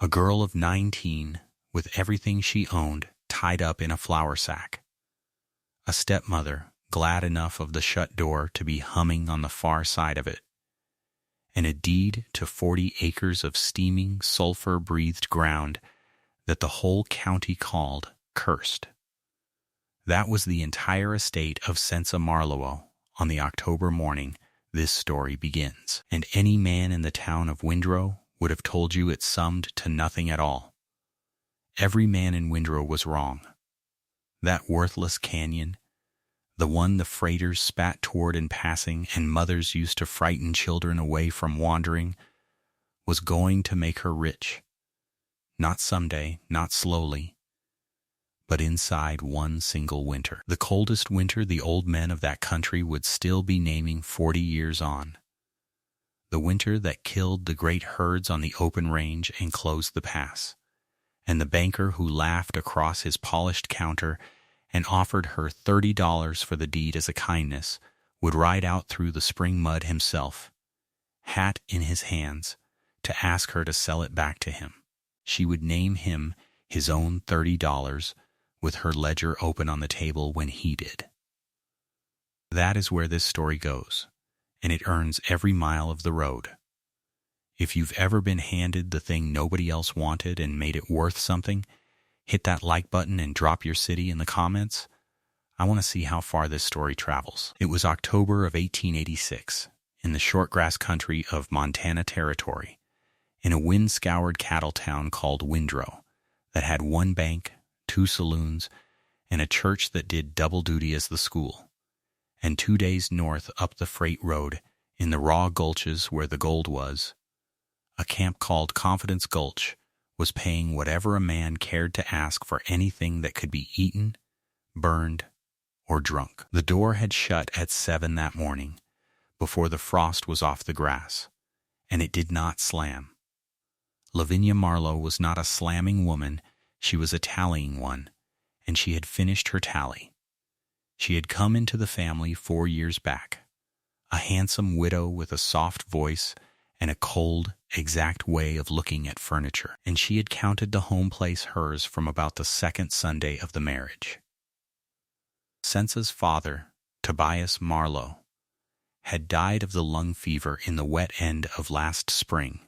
A girl of 19, with everything she owned tied up in a flour sack. A stepmother, glad enough of the shut door to be humming on the far side of it. And a deed to 40 acres of steaming, sulfur-breathed ground that the whole county called cursed. That was the entire estate of Senza Marlowe on the October morning this story begins. And any man in the town of Windrow would have told you it summed to nothing at all. Every man in Windrow was wrong. That worthless canyon, the one the freighters spat toward in passing and mothers used to frighten children away from wandering, was going to make her rich. Not someday, not slowly, but inside one single winter. The coldest winter the old men of that country would still be naming 40 years on. The winter that killed the great herds on the open range and closed the pass. And the banker who laughed across his polished counter and offered her $30 for the deed as a kindness would ride out through the spring mud himself, hat in his hands, to ask her to sell it back to him. She would name him his own $30 with her ledger open on the table when he did. That is where this story goes, and it earns every mile of the road. If you've ever been handed the thing nobody else wanted and made it worth something, hit that like button and drop your city in the comments. I want to see how far this story travels. It was October of 1886 in the shortgrass country of Montana Territory, in a wind-scoured cattle town called Windrow that had one bank, 2 saloons, and a church that did double duty as the school. And 2 days north up the freight road, in the raw gulches where the gold was, a camp called Confidence Gulch was paying whatever a man cared to ask for anything that could be eaten, burned, or drunk. The door had shut at 7 that morning, before the frost was off the grass, and it did not slam. Lavinia Marlowe was not a slamming woman, she was a tallying one, and she had finished her tally. She had come into the family 4 years back, a handsome widow with a soft voice and a cold, exact way of looking at furniture, and she had counted the home place hers from about the second Sunday of the marriage. Senza's father, Tobias Marlowe, had died of the lung fever in the wet end of last spring,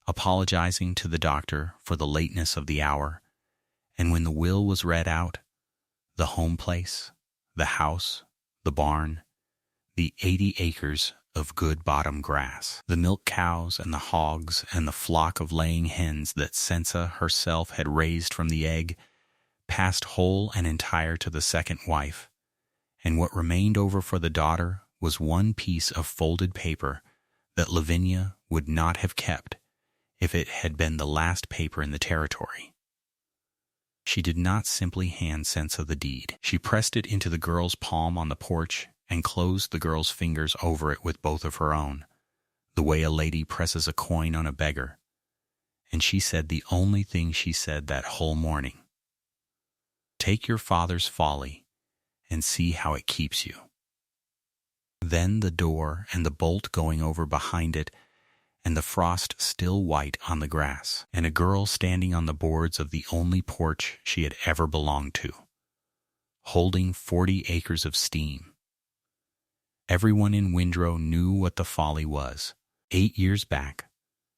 apologizing to the doctor for the lateness of the hour, and when the will was read out, the home place, the house, the barn, the 80 acres of good bottom grass, the milk cows and the hogs and the flock of laying hens that Senza herself had raised from the egg, passed whole and entire to the second wife, and what remained over for the daughter was one piece of folded paper that Lavinia would not have kept if it had been the last paper in the territory. She did not simply hand Senza the deed. She pressed it into the girl's palm on the porch and closed the girl's fingers over it with both of her own, the way a lady presses a coin on a beggar. And she said the only thing she said that whole morning. Take your father's folly and see how it keeps you. Then the door and the bolt going over behind it, and the frost still white on the grass, and a girl standing on the boards of the only porch she had ever belonged to, holding 40 acres of steam. Everyone in Windrow knew what the folly was. 8 years back,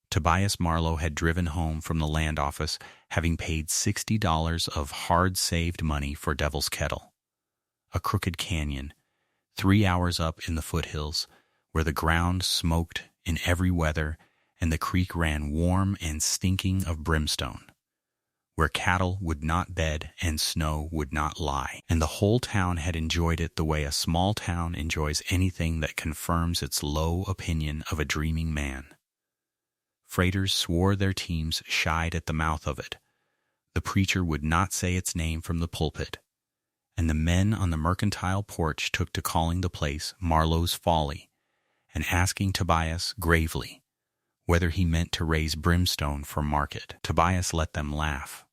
Tobias Marlowe had driven home from the land office, having paid $60 of hard-saved money for Devil's Kettle, a crooked canyon, 3 hours up in the foothills, where the ground smoked in every weather and the creek ran warm and stinking of brimstone, where cattle would not bed and snow would not lie. And the whole town had enjoyed it the way a small town enjoys anything that confirms its low opinion of a dreaming man. Freighters swore their teams shied at the mouth of it. The preacher would not say its name from the pulpit, and the men on the mercantile porch took to calling the place Marlowe's Folly, and asking Tobias gravely whether he meant to raise brimstone for market. Tobias let them laugh.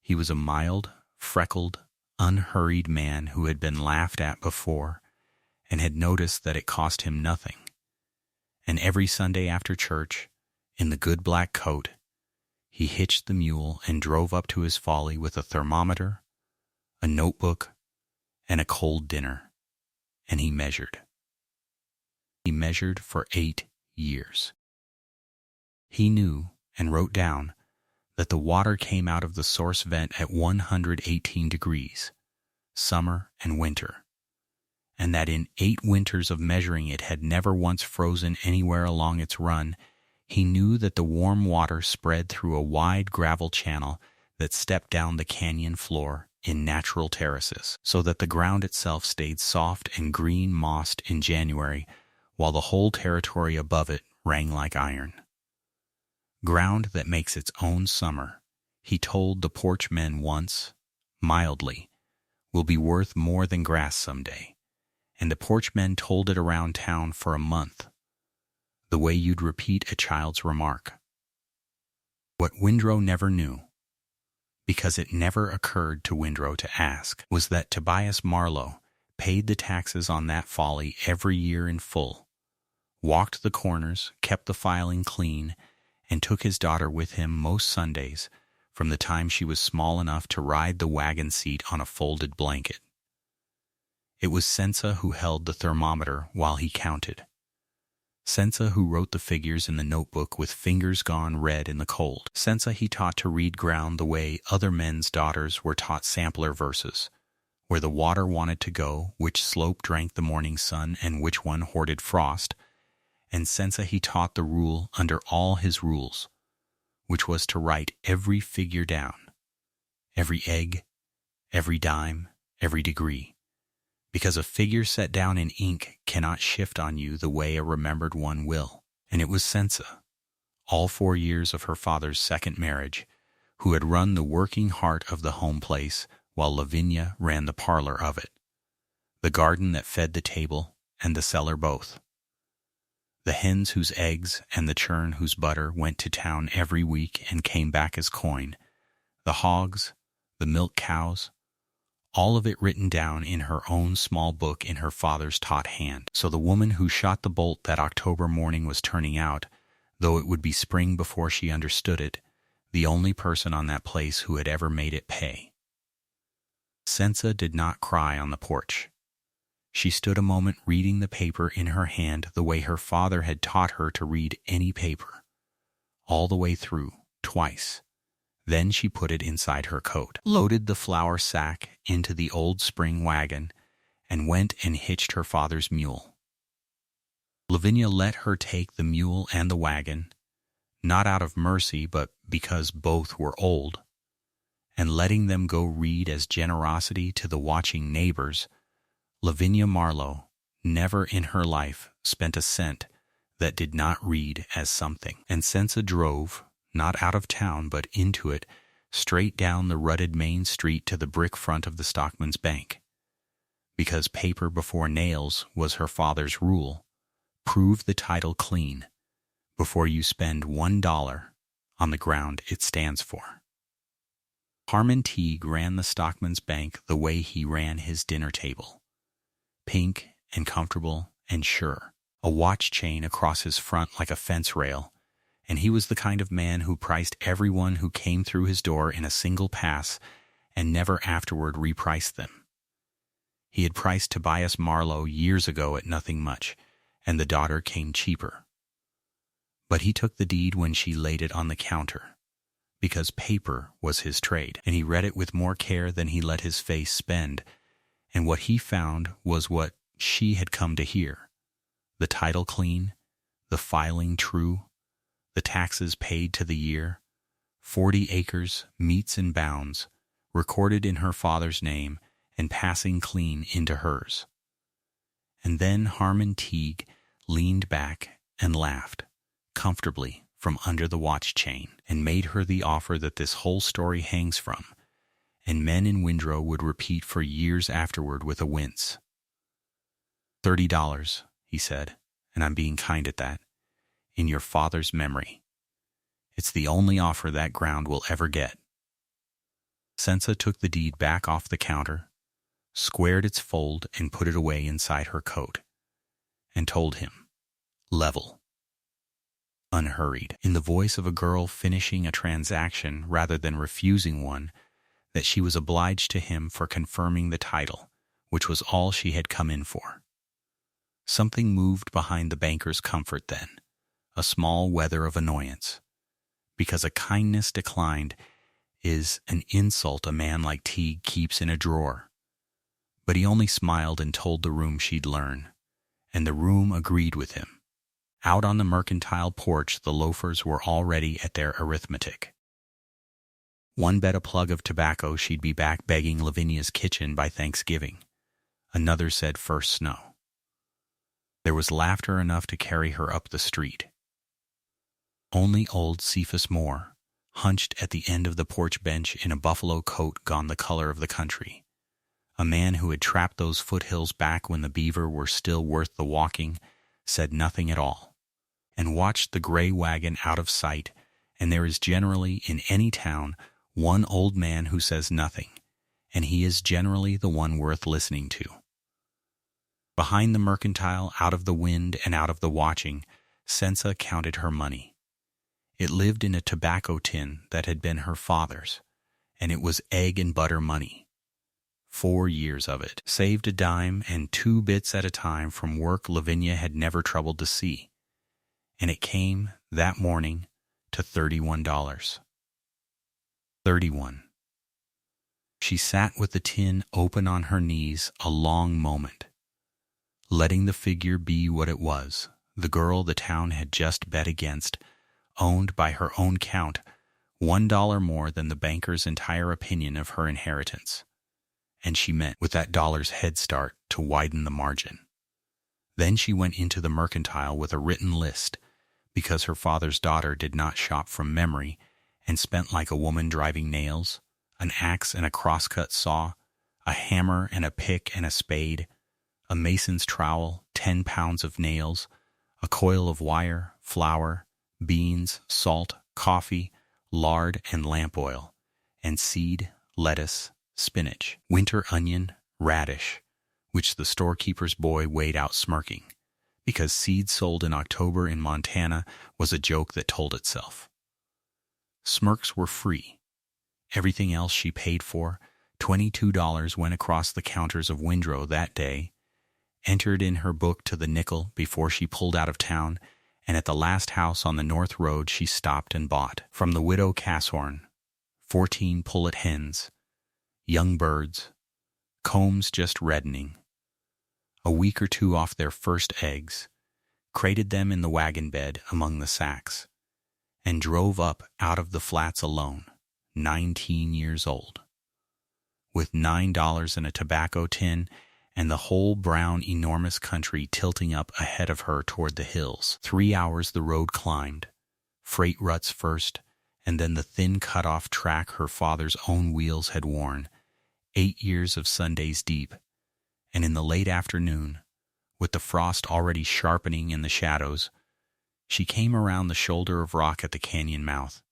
He was a mild, freckled, unhurried man who had been laughed at before and had noticed that it cost him nothing. And every Sunday after church, in the good black coat, He hitched the mule and drove up to his folly with a thermometer, a notebook, and a cold dinner, and he measured. He measured for 8 years. He knew and wrote down that the water came out of the source vent at 118 degrees, summer and winter, and that in 8 winters of measuring it had never once frozen anywhere along its run. He knew that the warm water spread through a wide gravel channel that stepped down the canyon floor in natural terraces, so that the ground itself stayed soft and green mossed in January, while the whole territory above it rang like iron. Ground that makes its own summer, he told the porch men once, mildly, will be worth more than grass someday, and the porch men told it around town for a month, the way you'd repeat a child's remark. What Windrow never knew, because it never occurred to Windrow to ask, was that Tobias Marlowe paid the taxes on that folly every year in full, walked the corners, kept the filing clean, and took his daughter with him most Sundays from the time she was small enough to ride the wagon seat on a folded blanket. It was Sensa who held the thermometer while he counted. Sensa who wrote the figures in the notebook with fingers gone red in the cold. Sensa he taught to read ground the way other men's daughters were taught sampler verses, where the water wanted to go, which slope drank the morning sun, and which one hoarded frost. And Sensa he taught the rule under all his rules, which was to write every figure down, every egg, every dime, every degree, because a figure set down in ink cannot shift on you the way a remembered one will. And it was Sensa, all 4 years of her father's second marriage, who had run the working heart of the home place while Lavinia ran the parlor of it, the garden that fed the table and the cellar both. The hens whose eggs and the churn whose butter went to town every week and came back as coin, the hogs, the milk cows, all of it written down in her own small book in her father's taut hand. So the woman who shot the bolt that October morning was turning out, though it would be spring before she understood it, the only person on that place who had ever made it pay. Sensa did not cry on the porch. She stood a moment reading the paper in her hand the way her father had taught her to read any paper, all the way through, twice. Then she put it inside her coat, loaded the flour sack into the old spring wagon, and went and hitched her father's mule. Lavinia let her take the mule and the wagon, not out of mercy but because both were old, and letting them go read as generosity to the watching neighbors. Lavinia Marlowe never in her life spent a cent that did not read as something. And Sensa drove, not out of town but into it, straight down the rutted main street to the brick front of the Stockman's Bank. Because paper before nails was her father's rule, prove the title clean before you spend $1 on the ground it stands for. Harmon Teague ran the Stockman's Bank the way he ran his dinner table. Pink and comfortable and sure, a watch chain across his front like a fence rail, and he was the kind of man who priced everyone who came through his door in a single pass and never afterward repriced them. He had priced Tobias Marlowe years ago at nothing much, and the daughter came cheaper. But he took the deed when she laid it on the counter, because paper was his trade, and he read it with more care than he let his face spend. And what he found was what she had come to hear: the title clean, the filing true, the taxes paid to the year, 40 acres, meets and bounds, recorded in her father's name and passing clean into hers. And then Harmon Teague leaned back and laughed, comfortably from under the watch chain, and made her the offer that this whole story hangs from, and men in Windrow would repeat for years afterward with a wince. $30, he said, and I'm being kind at that, in your father's memory. It's the only offer that ground will ever get. Sensa took the deed back off the counter, squared its fold and put it away inside her coat, and told him, level. unhurried, in the voice of a girl finishing a transaction rather than refusing one, that she was obliged to him for confirming the title, which was all she had come in for. Something moved behind the banker's comfort then, a small weather of annoyance, because a kindness declined is an insult a man like Teague keeps in a drawer. But he only smiled and told the room she'd learn, and the room agreed with him. Out on the mercantile porch the loafers were already at their arithmetic. One bet a plug of tobacco she'd be back begging Lavinia's kitchen by Thanksgiving. Another said first snow. There was laughter enough to carry her up the street. Only old Cephas Moore, hunched at the end of the porch bench in a buffalo coat gone the color of the country, a man who had trapped those foothills back when the beaver were still worth the walking, said nothing at all, and watched the gray wagon out of sight, and there is generally in any town one old man who says nothing, and he is generally the one worth listening to. Behind the mercantile, out of the wind and out of the watching, Sensa counted her money. It lived in a tobacco tin that had been her father's, and it was egg and butter money. 4 years of it, saved a dime and 2 bits at a time from work Lavinia had never troubled to see, and it came that morning to $31. 31. She sat with the tin open on her knees a long moment, letting the figure be what it was, the girl the town had just bet against, owned by her own count $1 more than the banker's entire opinion of her inheritance. And she meant, with that dollar's head start, to widen the margin. Then she went into the mercantile with a written list, because her father's daughter did not shop from memory, and spent like a woman driving nails, an axe and a crosscut saw, a hammer and a pick and a spade, a mason's trowel, 10 pounds of nails, a coil of wire, flour, beans, salt, coffee, lard and lamp oil, and seed, lettuce, spinach, winter onion, radish, which the storekeeper's boy weighed out smirking, because seed sold in October in Montana was a joke that told itself. Smirks were free. Everything else she paid for, $22, went across the counters of Windrow that day, entered in her book to the nickel before she pulled out of town, and at the last house on the north road she stopped and bought, from the widow Casshorn, 14 pullet hens, young birds, combs just reddening, a week or 2 off their first eggs, crated them in the wagon bed among the sacks, and drove up out of the flats alone, 19 years old, with $9 in a tobacco tin and the whole brown enormous country tilting up ahead of her toward the hills. 3 hours the road climbed, freight ruts first, and then the thin cut-off track her father's own wheels had worn, 8 years of Sundays deep, and in the late afternoon, with the frost already sharpening in the shadows, she came around the shoulder of rock at the canyon mouth,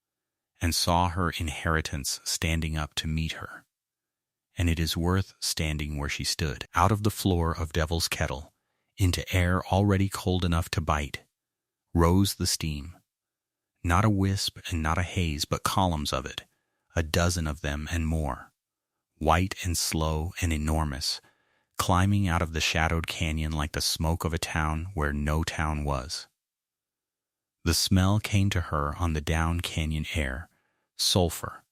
and saw her inheritance standing up to meet her. And it is worth standing where she stood, out of the floor of Devil's Kettle, into air already cold enough to bite, rose the steam. Not a wisp and not a haze, but columns of it, a dozen of them and more, white and slow and enormous, climbing out of the shadowed canyon like the smoke of a town where no town was. The smell came to her on the down canyon air, sulfur,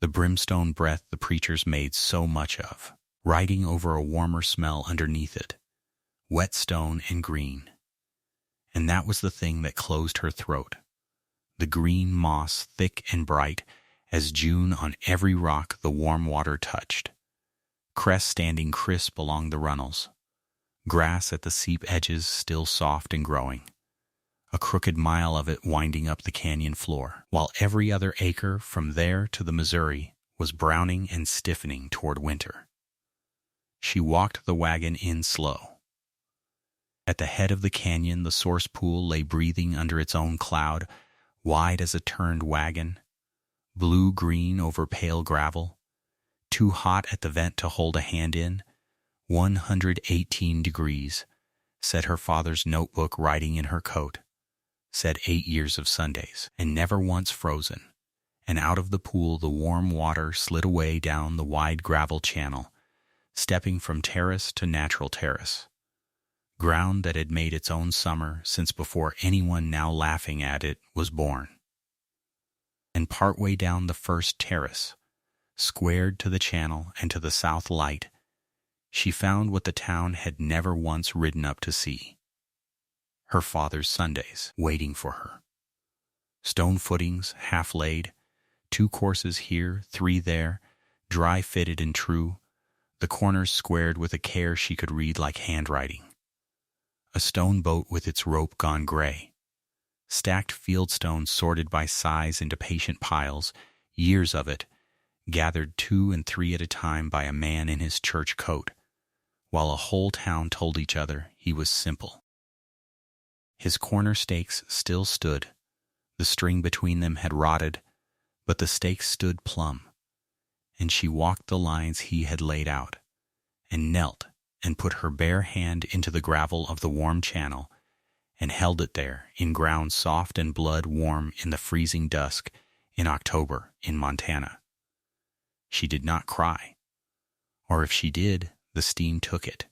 the brimstone breath the preachers made so much of, riding over a warmer smell underneath it, wet stone and green. And that was the thing that closed her throat, the green moss thick and bright as June on every rock the warm water touched, cress standing crisp along the runnels, grass at the seep edges still soft and growing, a crooked mile of it winding up the canyon floor, while every other acre from there to the Missouri was browning and stiffening toward winter. She walked the wagon in slow. At the head of the canyon the source pool lay breathing under its own cloud, wide as a turned wagon, blue-green over pale gravel, too hot at the vent to hold a hand in, 118 degrees, said her father's notebook writing in her coat. said 8 years of Sundays, and never once frozen. And out of the pool the warm water slid away down the wide gravel channel, stepping from terrace to natural terrace. Ground that had made its own summer since before anyone now laughing at it was born. And partway down the first terrace, squared to the channel and to the south light, she found what the town had never once ridden up to see. Her father's Sundays waiting for her. Stone footings, half laid, 2 courses here, 3 there, dry fitted and true, the corners squared with a care she could read like handwriting. A stone boat with its rope gone gray. Stacked field stones sorted by size into patient piles, years of it, gathered 2 and 3 at a time by a man in his church coat, while a whole town told each other he was simple. His corner stakes still stood. The string between them had rotted, but the stakes stood plumb, and she walked the lines he had laid out, and knelt and put her bare hand into the gravel of the warm channel, and held it there in ground soft and blood warm in the freezing dusk in October in Montana. She did not cry, or if she did, the steam took it,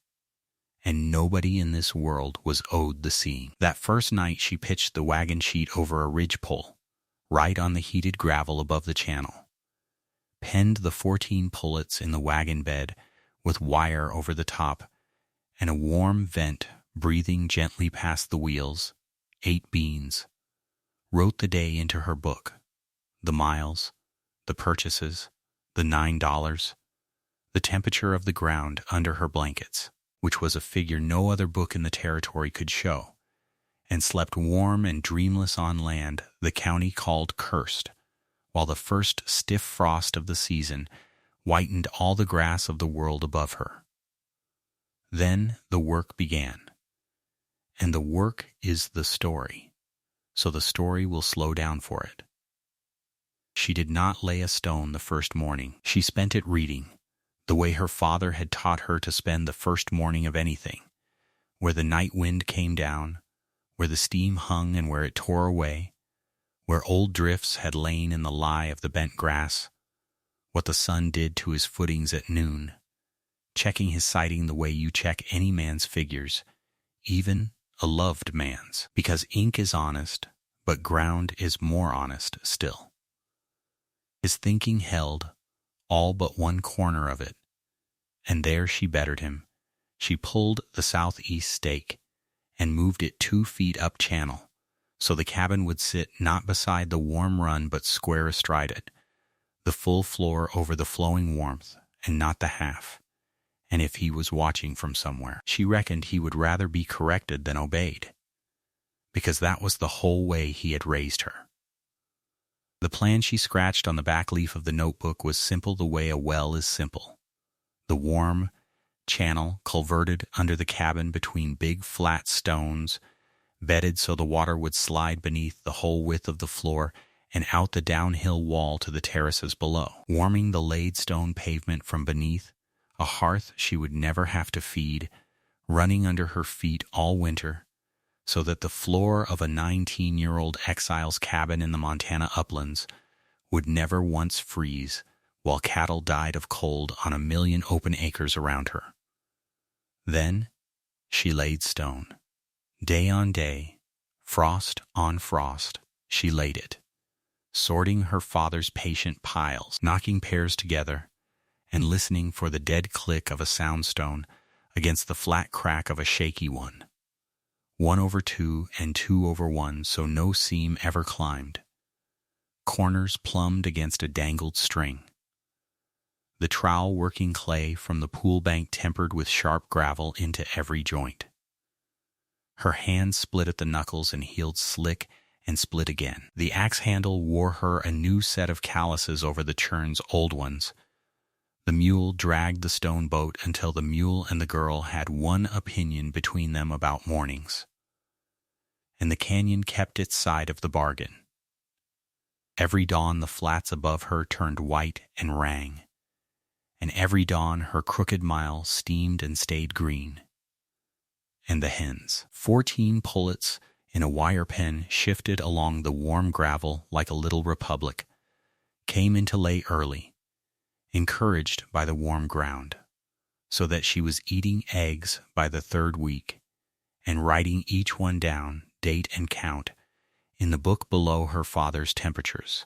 and nobody in this world was owed the seeing. That first night she pitched the wagon sheet over a ridgepole, right on the heated gravel above the channel, penned the 14 pullets in the wagon bed with wire over the top, and a warm vent breathing gently past the wheels, 8 beans, wrote the day into her book, the miles, the purchases, the $9, the temperature of the ground under her blankets, which was a figure no other book in the territory could show, and slept warm and dreamless on land the county called cursed, while the first stiff frost of the season whitened all the grass of the world above her. Then the work began. And the work is the story, so the story will slow down for it. She did not lay a stone the first morning. She spent it reading, the way her father had taught her to spend the first morning of anything, where the night wind came down, where the steam hung and where it tore away, where old drifts had lain in the lie of the bent grass, what the sun did to his footings at noon, checking his sighting the way you check any man's figures, even a loved man's, because ink is honest, but ground is more honest still. His thinking held all but one corner of it, and there she bettered him. She pulled the southeast stake and moved it 2 feet up channel, so the cabin would sit not beside the warm run but square astride it, the full floor over the flowing warmth, and not the half. And if he was watching from somewhere, she reckoned he would rather be corrected than obeyed, because that was the whole way he had raised her. The plan she scratched on the back leaf of the notebook was simple the way a well is simple. The warm channel culverted under the cabin between big flat stones, bedded so the water would slide beneath the whole width of the floor and out the downhill wall to the terraces below, warming the laid stone pavement from beneath, a hearth she would never have to feed, running under her feet all winter, so that the floor of a 19-year-old exile's cabin in the Montana uplands would never once freeze while cattle died of cold on a million open acres around her. Then she laid stone. Day on day, frost on frost, she laid it, sorting her father's patient piles, knocking pairs together, and listening for the dead click of a soundstone against the flat crack of a shaky one. 1/2 and 2/1, so no seam ever climbed. Corners plumbed against a dangled string. The trowel working clay from the pool bank tempered with sharp gravel into every joint. Her hands split at the knuckles and healed slick and split again. The axe handle wore her a new set of calluses over the churn's old ones. The mule dragged the stone boat until the mule and the girl had one opinion between them about mornings. And the canyon kept its side of the bargain. Every dawn the flats above her turned white and rang, and every dawn her crooked mile steamed and stayed green. And the hens, 14 pullets in a wire pen shifted along the warm gravel like a little republic, came into lay early, encouraged by the warm ground, so that she was eating eggs by the third week and writing each one down, date and count, in the book below her father's temperatures,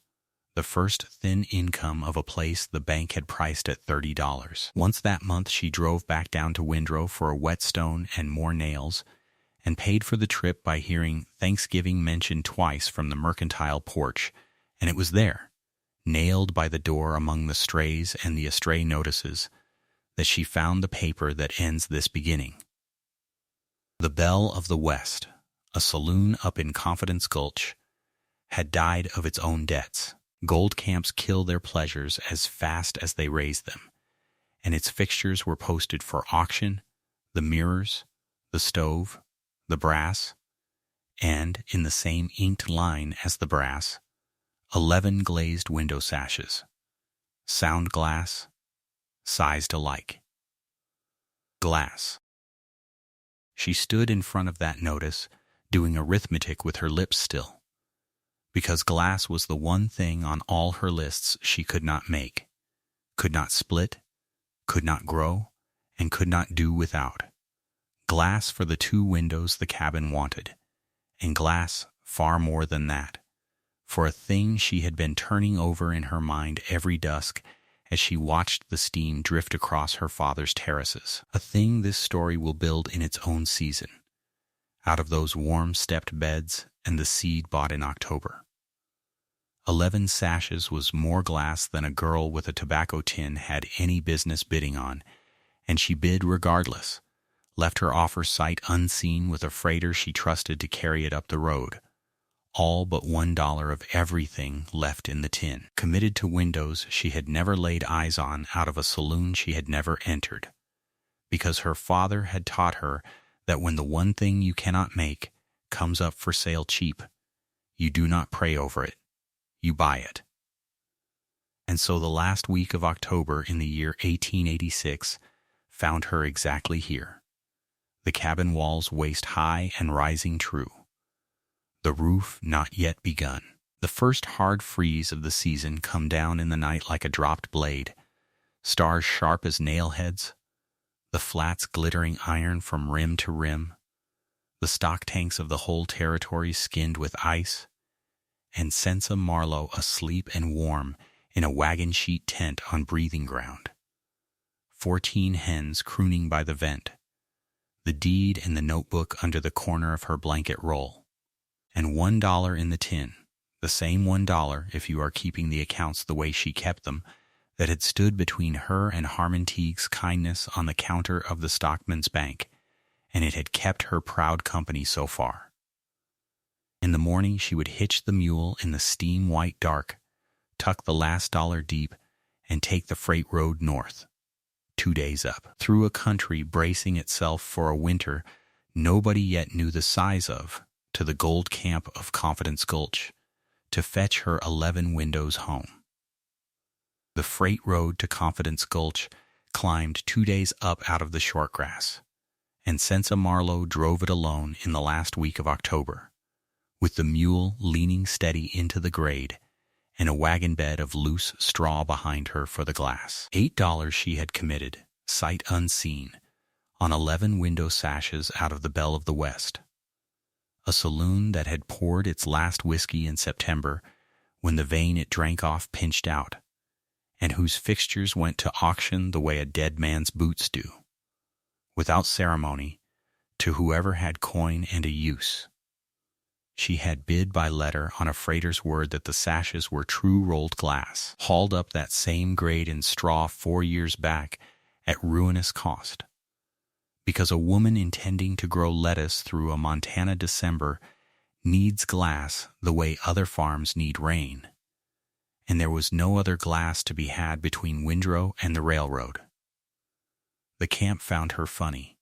the first thin income of a place the bank had priced at $30. Once that month she drove back down to Windrow for a whetstone and more nails, and paid for the trip by hearing Thanksgiving mentioned twice from the mercantile porch, and it was there, nailed by the door among the strays and the astray notices, that she found the paper that ends this beginning. The Belle of the West, a saloon up in Confidence Gulch, had died of its own debts. Gold camps kill their pleasures as fast as they raise them, and its fixtures were posted for auction, the mirrors, the stove, the brass, and, in the same inked line as the brass, 11 glazed window sashes, sound glass, sized alike. Glass. She stood in front of that notice, doing arithmetic with her lips still, because glass was the one thing on all her lists she could not make, could not split, could not grow, and could not do without. Glass for the 2 windows the cabin wanted, and glass far more than that, for a thing she had been turning over in her mind every dusk as she watched the steam drift across her father's terraces, a thing this story will build in its own season, out of those warm stepped beds and the seed bought in October. 11 sashes was more glass than a girl with a tobacco tin had any business bidding on, and she bid regardless, left her offer sight unseen with a freighter she trusted to carry it up the road, all but $1 of everything left in the tin, committed to windows she had never laid eyes on out of a saloon she had never entered, because her father had taught her that when the one thing you cannot make comes up for sale cheap, you do not pray over it, you buy it. And so the last week of October in the year 1886 found her exactly here, the cabin walls waist high and rising true, the roof not yet begun. The first hard freeze of the season come down in the night like a dropped blade, stars sharp as nail heads, the flats glittering iron from rim to rim, the stock tanks of the whole territory skinned with ice, and Sensa Marlowe asleep and warm in a wagon sheet tent on breathing ground. 14 hens crooning by the vent, the deed and the notebook under the corner of her blanket roll, and $1 in the tin, the same $1, if you are keeping the accounts the way she kept them, that had stood between her and Harmon Teague's kindness on the counter of the stockman's bank, and it had kept her proud company so far. In the morning she would hitch the mule in the steam-white dark, tuck the last dollar deep, and take the freight road north, 2 days up, through a country bracing itself for a winter nobody yet knew the size of, to the gold camp of Confidence Gulch, to fetch her 11 windows home. The freight road to Confidence Gulch climbed 2 days up out of the short grass, and Sensa Marlowe drove it alone in the last week of October, with the mule leaning steady into the grade and a wagon bed of loose straw behind her for the glass. $8 she had committed, sight unseen, on 11 window sashes out of the Belle of the West, a saloon that had poured its last whiskey in September when the vein it drank off pinched out, and whose fixtures went to auction the way a dead man's boots do, without ceremony, to whoever had coin and a use. She had bid by letter on a freighter's word that the sashes were true rolled glass, hauled up that same grade in straw 4 years back at ruinous cost, because a woman intending to grow lettuce through a Montana December needs glass the way other farms need rain, and there was no other glass to be had between Windrow and the railroad. The camp found her funny.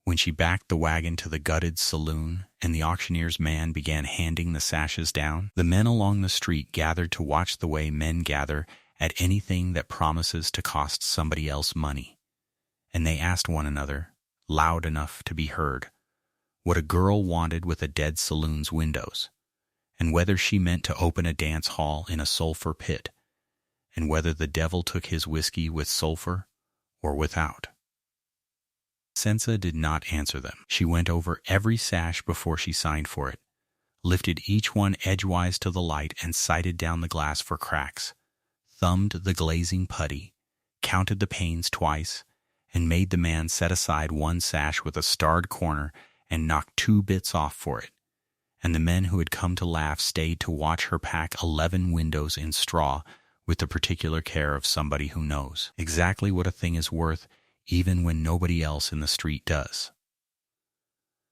When she backed the wagon to the gutted saloon and the auctioneer's man began handing the sashes down, the men along the street gathered to watch the way men gather at anything that promises to cost somebody else money, and they asked one another, loud enough to be heard, what a girl wanted with a dead saloon's windows, and whether she meant to open a dance hall in a sulfur pit, and whether the devil took his whiskey with sulfur or without. Sensa did not answer them. She went over every sash before she signed for it, lifted each one edgewise to the light and sighted down the glass for cracks, thumbed the glazing putty, counted the panes twice, and made the man set aside one sash with a starred corner and knocked 2 bits off for it. And the men who had come to laugh stayed to watch her pack 11 windows in straw with the particular care of somebody who knows exactly what a thing is worth even when nobody else in the street does.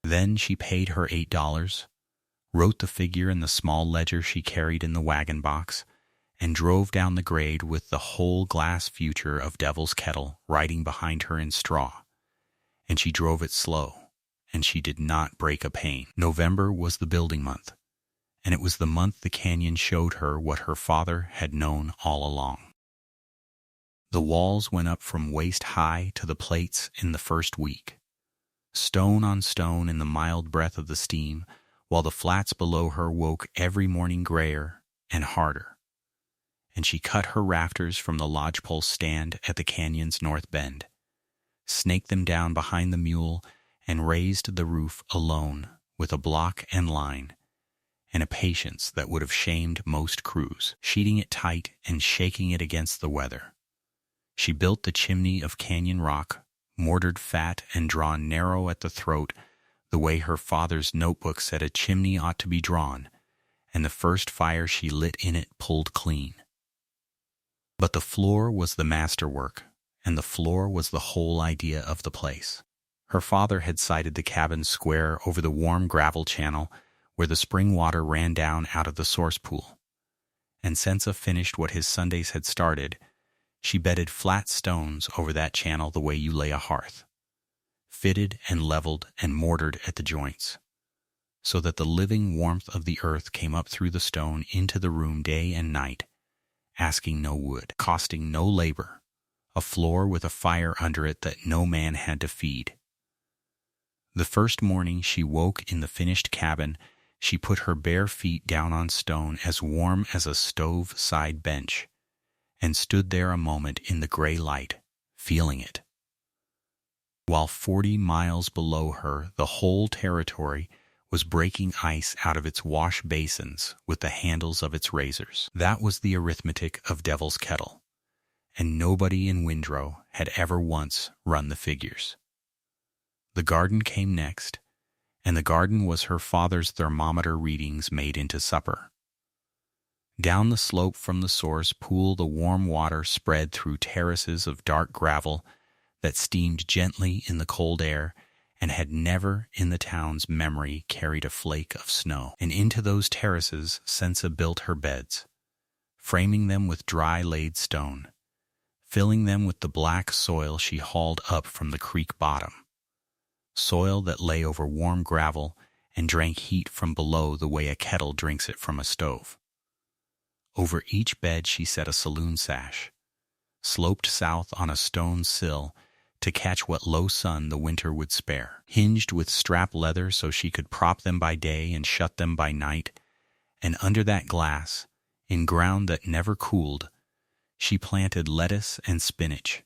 Then she paid her $8, wrote the figure in the small ledger she carried in the wagon box, and drove down the grade with the whole glass future of Devil's Kettle riding behind her in straw. And she drove it slow, and she did not break a pane. November was the building month, and it was the month the canyon showed her what her father had known all along. The walls went up from waist high to the plates in the first week, stone on stone in the mild breath of the steam, while the flats below her woke every morning grayer and harder. And she cut her rafters from the lodgepole stand at the canyon's north bend, snaked them down behind the mule, and raised the roof alone with a block and line, and a patience that would have shamed most crews, sheeting it tight and shaking it against the weather. She built the chimney of canyon rock, mortared fat and drawn narrow at the throat, the way her father's notebook said a chimney ought to be drawn, and the first fire she lit in it pulled clean. But the floor was the masterwork, and the floor was the whole idea of the place. Her father had sited the cabin square over the warm gravel channel where the spring water ran down out of the source pool. And Sensa finished what his Sundays had started. She bedded flat stones over that channel the way you lay a hearth, fitted and leveled and mortared at the joints, so that the living warmth of the earth came up through the stone into the room day and night, asking no wood, costing no labor, a floor with a fire under it that no man had to feed. The first morning she woke in the finished cabin, she put her bare feet down on stone as warm as a stove-side bench, and stood there a moment in the gray light, feeling it. While 40 miles below her, the whole territory was breaking ice out of its wash basins with the handles of its razors. That was the arithmetic of Devil's Kettle, and nobody in Windrow had ever once run the figures. The garden came next, and the garden was her father's thermometer readings made into supper. Down the slope from the source pool the warm water spread through terraces of dark gravel that steamed gently in the cold air and had never in the town's memory carried a flake of snow. And into those terraces Sensa built her beds, framing them with dry laid stone, filling them with the black soil she hauled up from the creek bottom, soil that lay over warm gravel and drank heat from below the way a kettle drinks it from a stove. Over each bed she set a saloon sash, sloped south on a stone sill to catch what low sun the winter would spare, hinged with strap leather so she could prop them by day and shut them by night, and under that glass, in ground that never cooled, she planted lettuce and spinach,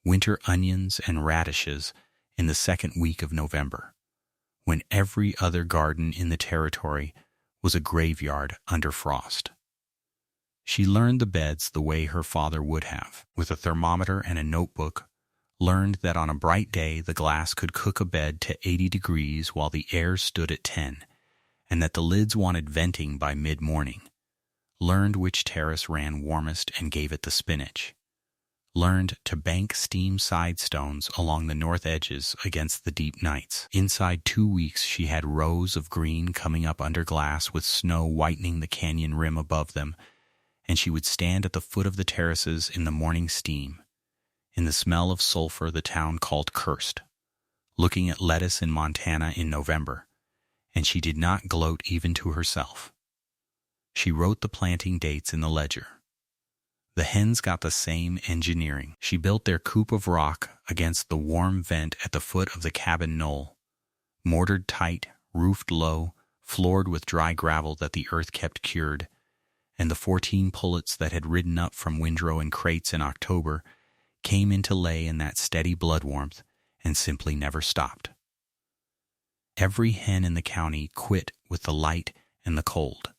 winter onions and radishes in the second week of November, when every other garden in the territory was a graveyard under frost. She learned the beds the way her father would have, with a thermometer and a notebook, learned that on a bright day the glass could cook a bed to 80 degrees while the air stood at 10, and that the lids wanted venting by mid-morning, learned which terrace ran warmest and gave it the spinach, learned to bank steam side stones along the north edges against the deep nights. Inside 2 weeks she had rows of green coming up under glass with snow whitening the canyon rim above them, and she would stand at the foot of the terraces in the morning steam, in the smell of sulfur the town called cursed, looking at lettuce in Montana in November, and she did not gloat even to herself. She wrote the planting dates in the ledger. The hens got the same engineering. She built their coop of rock against the warm vent at the foot of the cabin knoll, mortared tight, roofed low, floored with dry gravel that the earth kept cured, and the 14 pullets that had ridden up from windrow and crates in October came into lay in that steady blood warmth and simply never stopped. Every hen in the county quit with the light and the cold,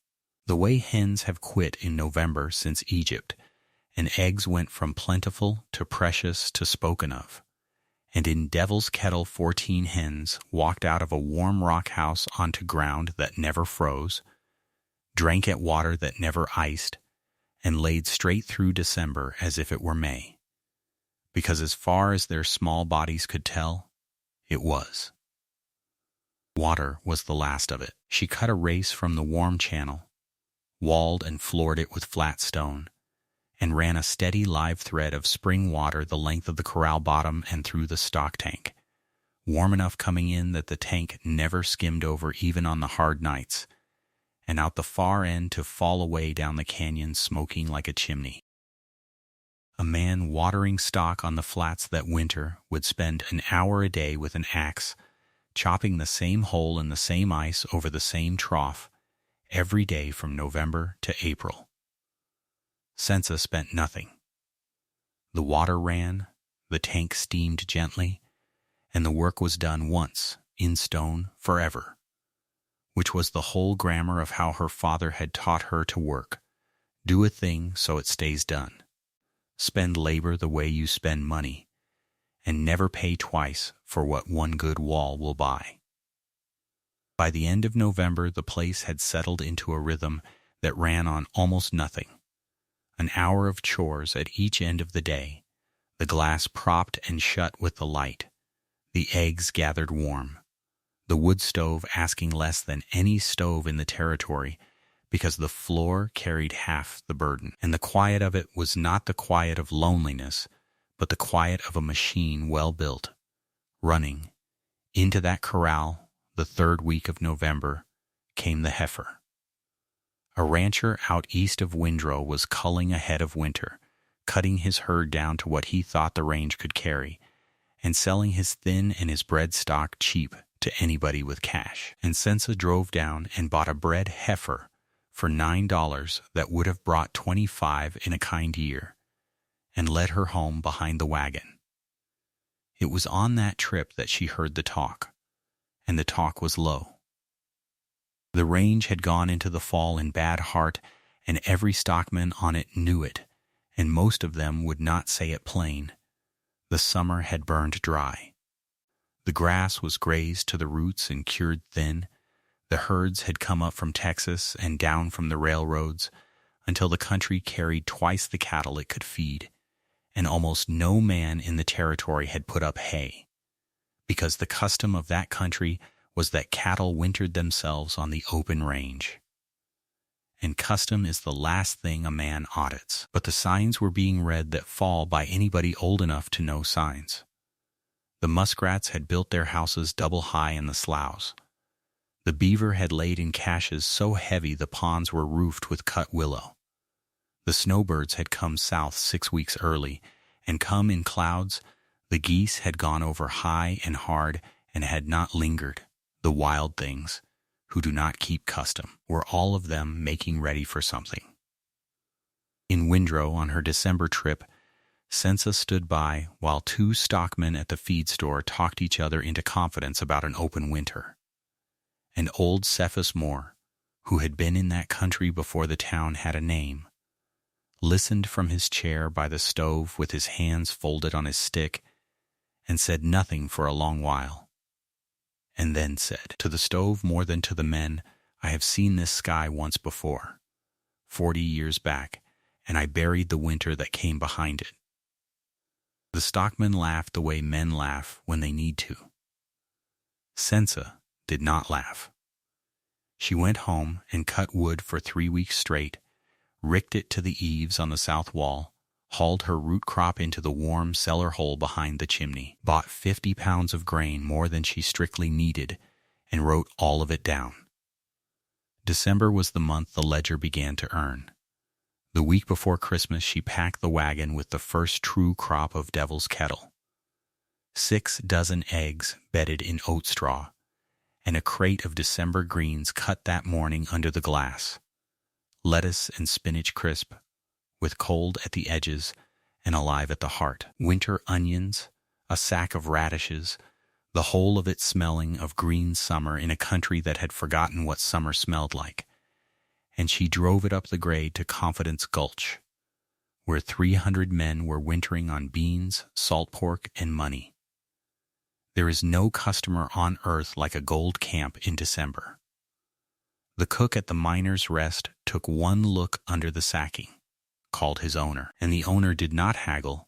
the way hens have quit in November since Egypt, and eggs went from plentiful to precious to spoken of. And in Devil's Kettle 14 hens walked out of a warm rock house onto ground that never froze, drank at water that never iced, and laid straight through December as if it were May. Because as far as their small bodies could tell, it was. Water was the last of it. She cut a race from the warm channel, walled and floored it with flat stone, and ran a steady live thread of spring water the length of the corral bottom and through the stock tank, warm enough coming in that the tank never skimmed over even on the hard nights, and out the far end to fall away down the canyon smoking like a chimney. A man watering stock on the flats that winter would spend an hour a day with an axe, chopping the same hole in the same ice over the same trough, every day from November to April. Sensa spent nothing. The water ran, the tank steamed gently, and the work was done once, in stone, forever, which was the whole grammar of how her father had taught her to work. Do a thing so it stays done. Spend labor the way you spend money, and never pay twice for what one good wall will buy. By the end of November, the place had settled into a rhythm that ran on almost nothing. An hour of chores at each end of the day, the glass propped and shut with the light, the eggs gathered warm, the wood stove asking less than any stove in the territory because the floor carried half the burden, and the quiet of it was not the quiet of loneliness, but the quiet of a machine well built, running. Into that corral, the third week of November, came the heifer. A rancher out east of Windrow was culling ahead of winter, cutting his herd down to what he thought the range could carry, and selling his thin and his bred stock cheap to anybody with cash. And Sensa drove down and bought a bred heifer for $9 that would have brought 25 in a kind year, and led her home behind the wagon. It was on that trip that she heard the talk, and the talk was low. The range had gone into the fall in bad heart, and every stockman on it knew it, and most of them would not say it plain. The summer had burned dry. The grass was grazed to the roots and cured thin. The herds had come up from Texas and down from the railroads until the country carried twice the cattle it could feed, and almost no man in the territory had put up hay, because the custom of that country was that cattle wintered themselves on the open range. And custom is the last thing a man audits, but the signs were being read that fall by anybody old enough to know signs. The muskrats had built their houses double high in the sloughs. The beaver had laid in caches so heavy the ponds were roofed with cut willow. The snowbirds had come south 6 weeks early, and come in clouds. The geese had gone over high and hard and had not lingered. The wild things, who do not keep custom, were all of them making ready for something. In Windrow, on her December trip, Sensa stood by while 2 stockmen at the feed store talked each other into confidence about an open winter. And old Cephas Moore, who had been in that country before the town had a name, listened from his chair by the stove with his hands folded on his stick, and said nothing for a long while, and then said, "To the stove more than to the men, I have seen this sky once before, 40 years back, and I buried the winter that came behind it." The stockman laughed the way men laugh when they need to. Sensa did not laugh. She went home and cut wood for 3 weeks straight, ricked it to the eaves on the south wall, hauled her root crop into the warm cellar hole behind the chimney, bought 50 pounds of grain more than she strictly needed, and wrote all of it down. December was the month the ledger began to earn. The week before Christmas, she packed the wagon with the first true crop of Devil's Kettle. 6 dozen eggs bedded in oat straw, and a crate of December greens cut that morning under the glass. Lettuce and spinach crisp, with cold at the edges and alive at the heart. Winter onions, a sack of radishes, the whole of it smelling of green summer in a country that had forgotten what summer smelled like. And she drove it up the grade to Confidence Gulch, where 300 men were wintering on beans, salt pork, and money. There is no customer on earth like a gold camp in December. The cook at the Miners' Rest took one look under the sacking, called his owner, and the owner did not haggle.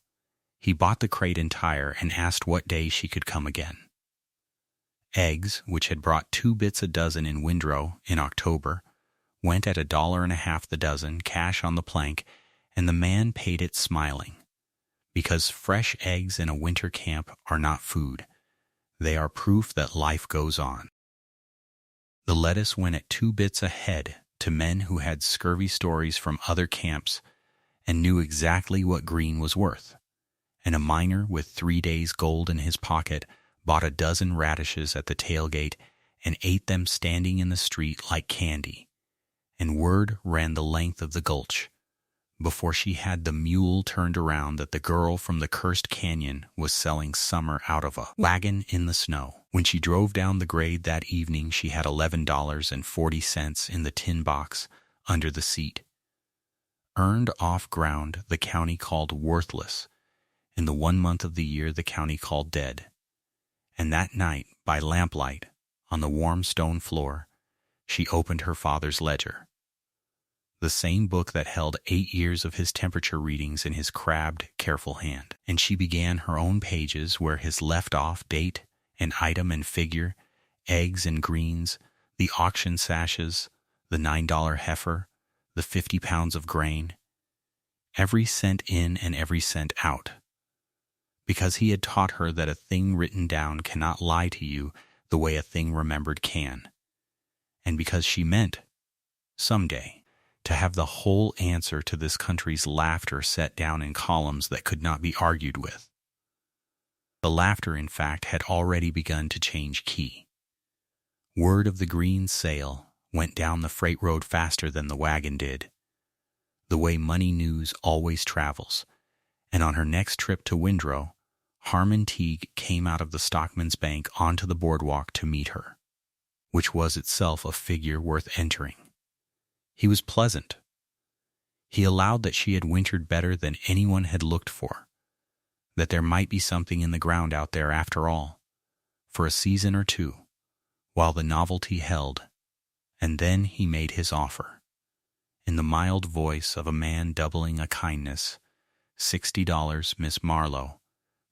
He bought the crate entire and asked what day she could come again. Eggs, which had brought 2 bits a dozen in Windrow in October, went at $1.50 the dozen, cash on the plank, and the man paid it smiling, because fresh eggs in a winter camp are not food. They are proof that life goes on. The lettuce went at 2 bits a head to men who had scurvy stories from other camps and knew exactly what green was worth, and a miner with 3 days' gold in his pocket bought a dozen radishes at the tailgate and ate them standing in the street like candy, and word ran the length of the gulch, before she had the mule turned around, that the girl from the cursed canyon was selling summer out of a wagon in the snow. When she drove down the grade that evening, she had $11.40 in the tin box under the seat. Earned off ground the county called worthless, in the 1 month of the year the county called dead. And that night, by lamplight, on the warm stone floor, she opened her father's ledger, the same book that held 8 years of his temperature readings in his crabbed, careful hand. And she began her own pages where his left-off date and item and figure, eggs and greens, the auction sashes, the $9 heifer, the 50 pounds of grain, every cent in and every cent out. Because he had taught her that a thing written down cannot lie to you the way a thing remembered can. And because she meant, someday, to have the whole answer to this country's laughter set down in columns that could not be argued with. The laughter, in fact, had already begun to change key. Word of the green sale went down the freight road faster than the wagon did, the way money news always travels, and on her next trip to Windrow, Harmon Teague came out of the Stockman's Bank onto the boardwalk to meet her, which was itself a figure worth entering. He was pleasant. He allowed that she had wintered better than anyone had looked for, that there might be something in the ground out there after all, for a season or two, while the novelty held, and then he made his offer, in the mild voice of a man doubling a kindness, $60, Miss Marlowe,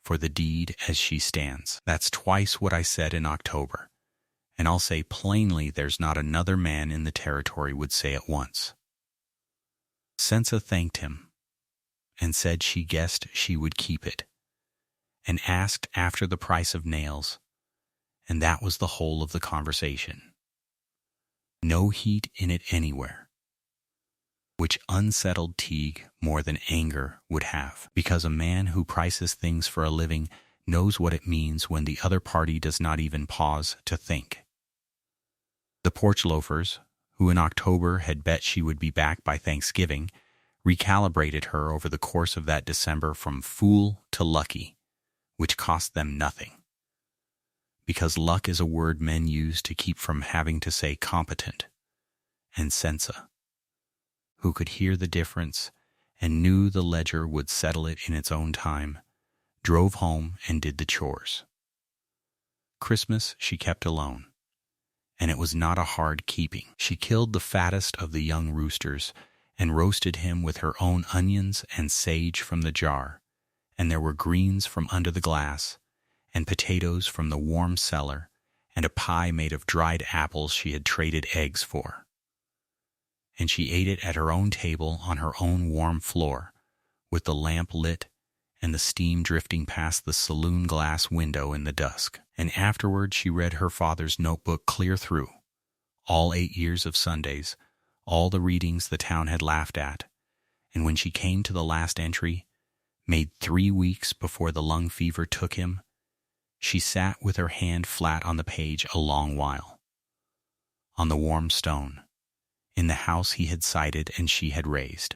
for the deed as she stands. That's twice what I said in October. And I'll say plainly there's not another man in the territory would say it once. Sensa thanked him, and said she guessed she would keep it, and asked after the price of nails, and that was the whole of the conversation. No heat in it anywhere, which unsettled Teague more than anger would have, because a man who prices things for a living knows what it means when the other party does not even pause to think. The porch loafers, who in October had bet she would be back by Thanksgiving, recalibrated her over the course of that December from fool to lucky, which cost them nothing. Because luck is a word men use to keep from having to say competent, and Sensa, who could hear the difference and knew the ledger would settle it in its own time, drove home and did the chores. Christmas she kept alone, and it was not a hard keeping. She killed the fattest of the young roosters and roasted him with her own onions and sage from the jar, and there were greens from under the glass, and potatoes from the warm cellar, and a pie made of dried apples she had traded eggs for. And she ate it at her own table on her own warm floor, with the lamp lit and the steam drifting past the saloon glass window in the dusk. And afterward she read her father's notebook clear through, all 8 years of Sundays, all the readings the town had laughed at, and when she came to the last entry, made 3 weeks before the lung fever took him, she sat with her hand flat on the page a long while. on the warm stone, in the house he had sited and she had raised.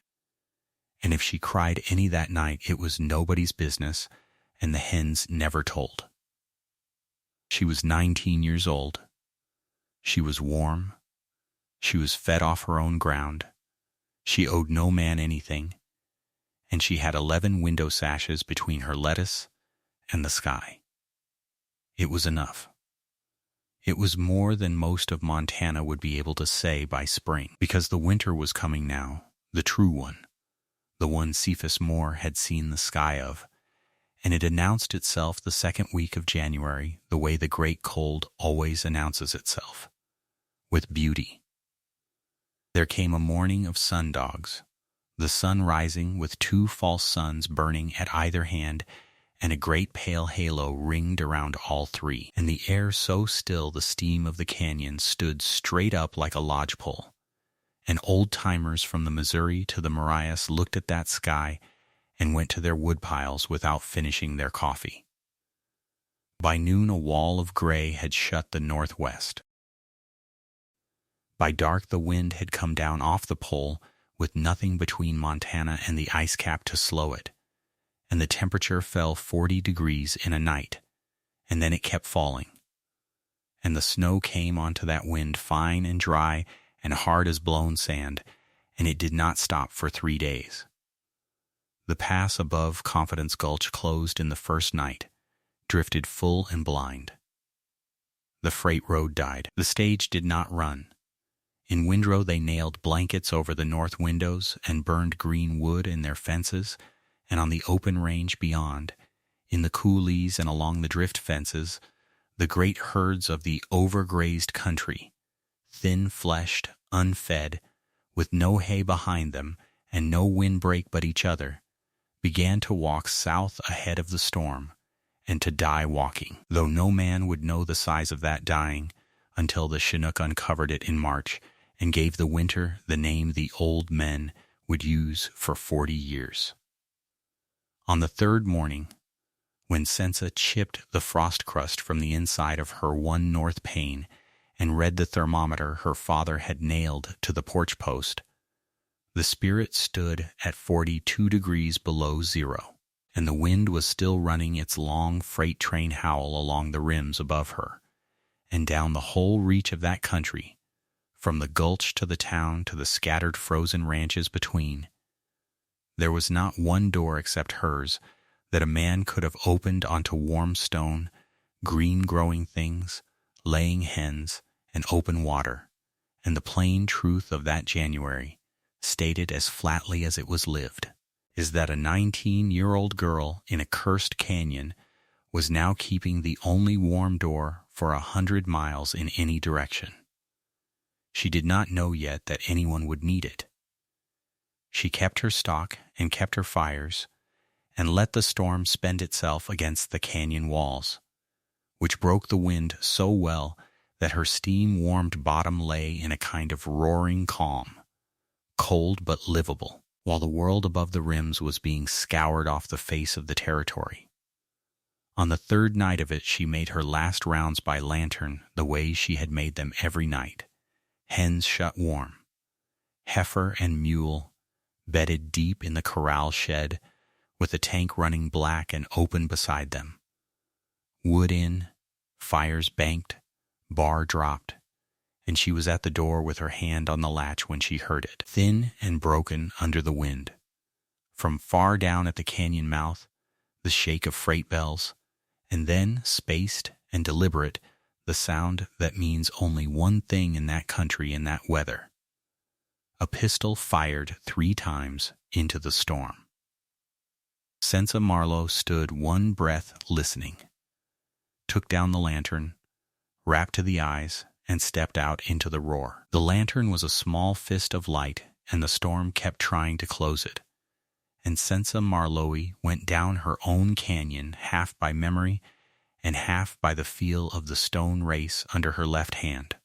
And if she cried any that night, it was nobody's business, and the hens never told. She was 19 years old. She was warm. She was fed off her own ground. She owed no man anything, and she had 11 window sashes between her lettuce and the sky. It was enough. It was more than most of Montana would be able to say by spring, because the winter was coming now, the true one, the one Cephas Moore had seen the sky of, and it announced itself the second week of January the way the great cold always announces itself, with beauty. There came a morning of sundogs, the sun rising with 2 false suns burning at either hand, and a great pale halo ringed around all 3, and the air so still the steam of the canyon stood straight up like a lodgepole, and old-timers from the Missouri to the Marias looked at that sky and went to their woodpiles without finishing their coffee. By noon a wall of gray had shut the northwest. By dark the wind had come down off the pole with nothing between Montana and the ice cap to slow it, and the temperature fell 40 degrees in a night, and then it kept falling. And the snow came onto that wind fine and dry and hard as blown sand, and it did not stop for 3 days. The pass above Confidence Gulch closed in the first night, drifted full and blind. The freight road died. The stage did not run. In Windrow they nailed blankets over the north windows and burned green wood in their fences, and on the open range beyond, in the coulees and along the drift fences, the great herds of the overgrazed country, thin-fleshed, unfed, with no hay behind them and no windbreak but each other, began to walk south ahead of the storm, and to die walking, though no man would know the size of that dying until the Chinook uncovered it in March and gave the winter the name the old men would use for 40 years. On the 3rd morning, when Sensa chipped the frost crust from the inside of her one north pane and read the thermometer her father had nailed to the porch post, the Spirit stood at 42 degrees below zero, and the wind was still running its long freight train howl along the rims above her, and down the whole reach of that country, from the gulch to the town to the scattered frozen ranches between. There was not one door except hers that a man could have opened onto warm stone, green growing things, laying hens, and open water, and the plain truth of that January, stated as flatly as it was lived, is that a 19-year-old girl in a cursed canyon was now keeping the only warm door for 100 miles in any direction. She did not know yet that anyone would need it. She kept her stock and kept her fires, and let the storm spend itself against the canyon walls, which broke the wind so well that her steam-warmed bottom lay in a kind of roaring calm, cold but livable, while the world above the rims was being scoured off the face of the territory. On the 3rd night of it she made her last rounds by lantern the way she had made them every night, hens shut warm, heifer and mule bedded deep in the corral shed, with the tank running black and open beside them, wood in, fires banked, bar dropped, and she was at the door with her hand on the latch when she heard it, thin and broken under the wind. From far down at the canyon mouth, the shake of freight bells, and then, spaced and deliberate, the sound that means only one thing in that country in that weather. A pistol fired 3 times into the storm. Sensa Marlowe stood one breath listening, took down the lantern, wrapped to the eyes, and stepped out into the roar. The lantern was a small fist of light, and the storm kept trying to close it. And Sensa Marlowe went down her own canyon half by memory and half by the feel of the stone race under her left hand,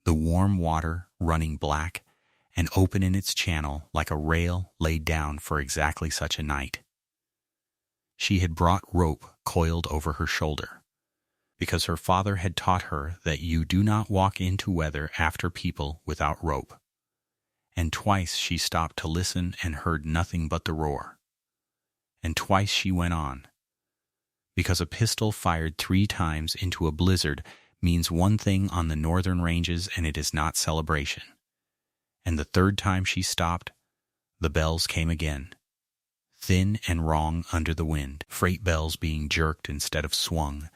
the warm water running black and open in its channel like a rail laid down for exactly such a night. She had brought rope coiled over her shoulder, because her father had taught her that you do not walk into weather after people without rope. And twice she stopped to listen and heard nothing but the roar. And twice she went on, because a pistol fired 3 times into a blizzard means one thing on the northern ranges, and it is not celebration. And the 3rd time she stopped, the bells came again, thin and wrong under the wind, freight bells being jerked instead of swung,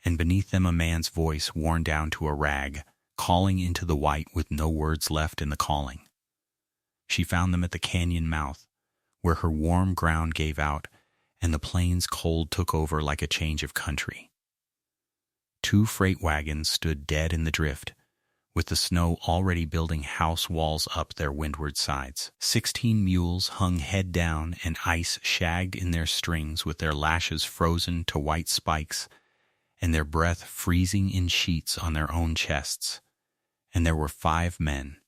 and beneath them a man's voice worn down to a rag, calling into the white with no words left in the calling. She found them at the canyon mouth, where her warm ground gave out, and the plains cold took over like a change of country. 2 freight wagons stood dead in the drift, with the snow already building house walls up their windward sides. 16 mules hung head down and ice shagged in their strings with their lashes frozen to white spikes and their breath freezing in sheets on their own chests. And there were 5 men,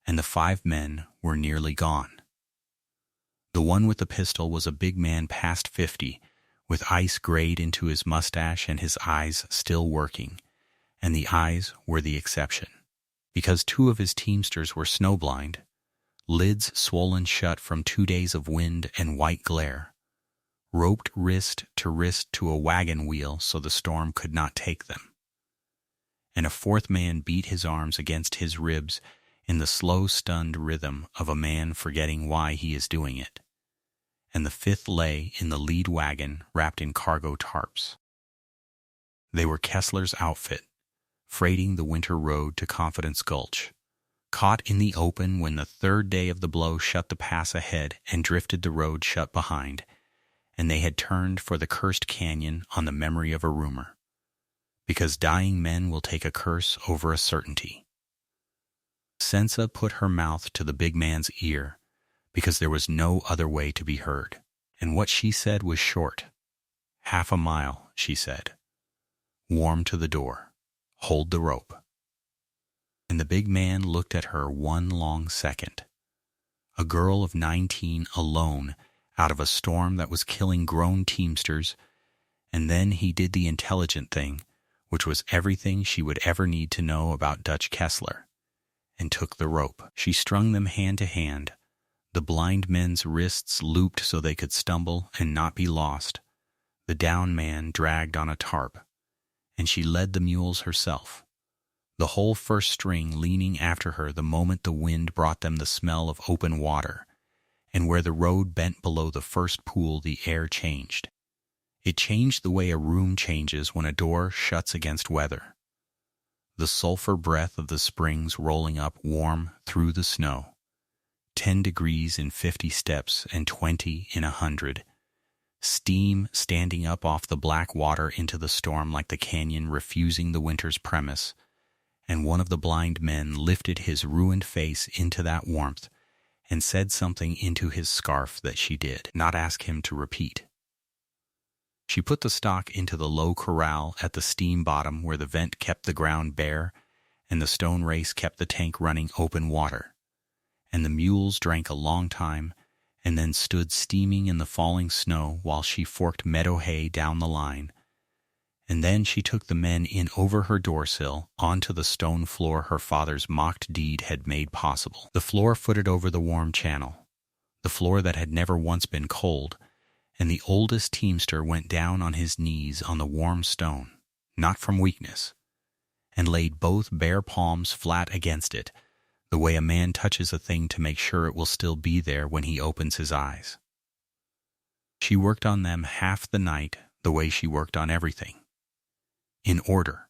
and the 5 men were nearly gone. The one with the pistol was a big man past 50, with ice grayed into his mustache and his eyes still working, and the eyes were the exception, because 2 of his teamsters were snowblind, lids swollen shut from 2 days of wind and white glare, roped wrist to a wagon wheel so the storm could not take them. And a 4th man beat his arms against his ribs in the slow, stunned rhythm of a man forgetting why he is doing it. And the 5th lay in the lead wagon wrapped in cargo tarps. They were Kessler's outfit, freighting the winter road to Confidence Gulch, caught in the open when the 3rd day of the blow shut the pass ahead and drifted the road shut behind, and they had turned for the cursed canyon on the memory of a rumor, because dying men will take a curse over a certainty. Sensa put her mouth to the big man's ear, because there was no other way to be heard, and what she said was short. 1/2 a mile, she said. Warm to the door. Hold the rope. And the big man looked at her one long second. A girl of 19 alone out of a storm that was killing grown teamsters, and then he did the intelligent thing, which was everything she would ever need to know about Dutch Kessler, and took the rope. She strung them hand to hand, the blind men's wrists looped so they could stumble and not be lost, the down man dragged on a tarp, and she led the mules herself, the whole first string leaning after her the moment the wind brought them the smell of open water, and where the road bent below the first pool the air changed. It changed the way a room changes when a door shuts against weather. The sulfur breath of the springs rolling up warm through the snow, 10 degrees in 50 steps and 20 in 100, steam standing up off the black water into the storm like the canyon refusing the winter's premise, and one of the blind men lifted his ruined face into that warmth and said something into his scarf that she did not ask him to repeat. She put the stock into the low corral at the steam bottom where the vent kept the ground bare and the stone race kept the tank running open water, and the mules drank a long time and then stood steaming in the falling snow while she forked meadow hay down the line. And then she took the men in over her doorsill onto the stone floor her father's mocked deed had made possible. The floor footed over the warm channel, the floor that had never once been cold, and the oldest teamster went down on his knees on the warm stone, not from weakness, and laid both bare palms flat against it, the way a man touches a thing to make sure it will still be there when he opens his eyes. She worked on them half the night the way she worked on everything, in order,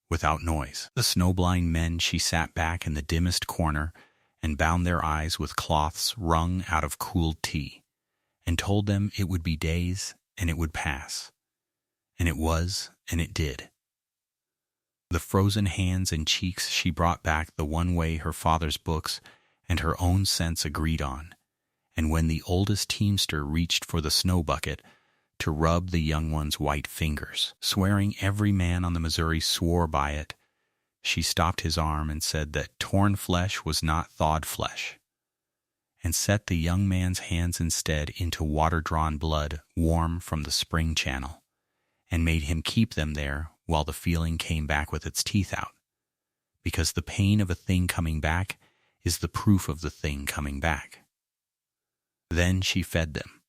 without noise. The snowblind men she sat back in the dimmest corner and bound their eyes with cloths wrung out of cooled tea, and told them it would be days and it would pass. And it was, and it did. The frozen hands and cheeks she brought back the one way her father's books and her own sense agreed on, and when the oldest teamster reached for the snow bucket to rub the young one's white fingers, swearing every man on the Missouri swore by it, she stopped his arm and said that torn flesh was not thawed flesh, and set the young man's hands instead into water-drawn blood warm from the spring channel, and made him keep them there while the feeling came back with its teeth out, because the pain of a thing coming back is the proof of the thing coming back. Then she fed them.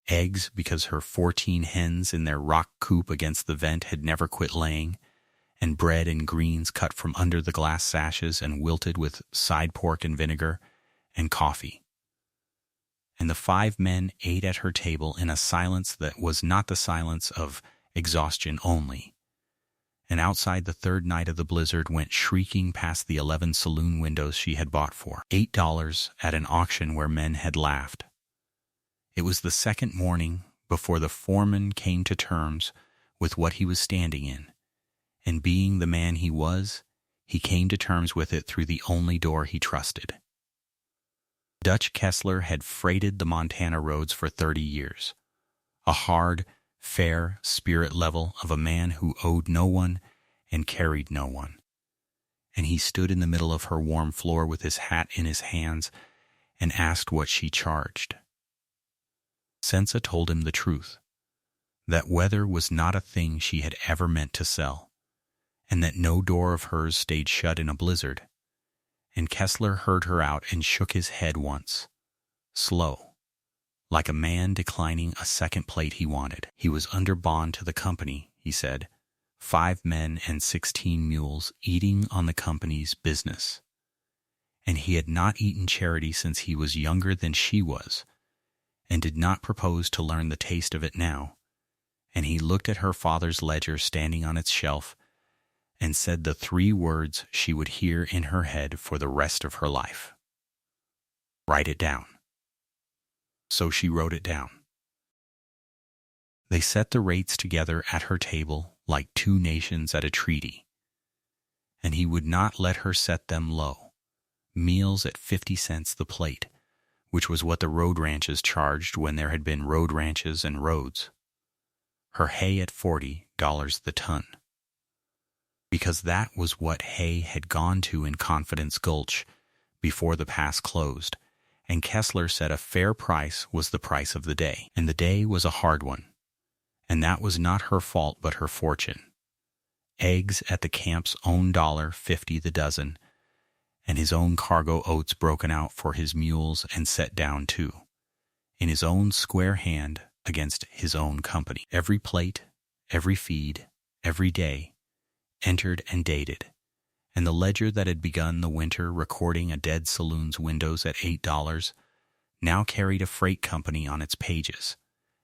Eggs, because her 14 hens in their rock coop against the vent had never quit laying, and bread and greens cut from under the glass sashes and wilted with side pork and vinegar, and coffee. And the 5 men ate at her table in a silence that was not the silence of exhaustion only. And outside, the third night of the blizzard went shrieking past the 11 saloon windows she had bought for $8 at an auction where men had laughed. It was the second morning before the foreman came to terms with what he was standing in, and being the man he was, he came to terms with it through the only door he trusted. Dutch Kessler had freighted the Montana roads for 30 years, a hard, fair spirit level of a man who owed no one and carried no one. And he stood in the middle of her warm floor with his hat in his hands and asked what she charged. Sensa told him the truth, that weather was not a thing she had ever meant to sell, and that no door of hers stayed shut in a blizzard. And Kessler heard her out and shook his head once, slow, like a man declining a second plate he wanted. He was under bond to the company, he said, 5 men and 16 mules eating on the company's business. And he had not eaten charity since he was younger than she was, and did not propose to learn the taste of it now. And he looked at her father's ledger standing on its shelf and said the 3 words she would hear in her head for the rest of her life. Write it down. So she wrote it down. They set the rates together at her table like 2 nations at a treaty, and he would not let her set them low. Meals at 50 cents the plate, which was what the road ranches charged when there had been road ranches and roads. Her hay at $40 the ton, because that was what hay had gone to in Confidence Gulch before the pass closed, and Kessler said a fair price was the price of the day, and the day was a hard one, and that was not her fault but her fortune. Eggs at the camp's own $1.50 the dozen, and his own cargo oats broken out for his mules and set down too, in his own square hand against his own company. Every plate, every feed, every day, entered and dated, and the ledger that had begun the winter recording a dead saloon's windows at $8 now carried a freight company on its pages,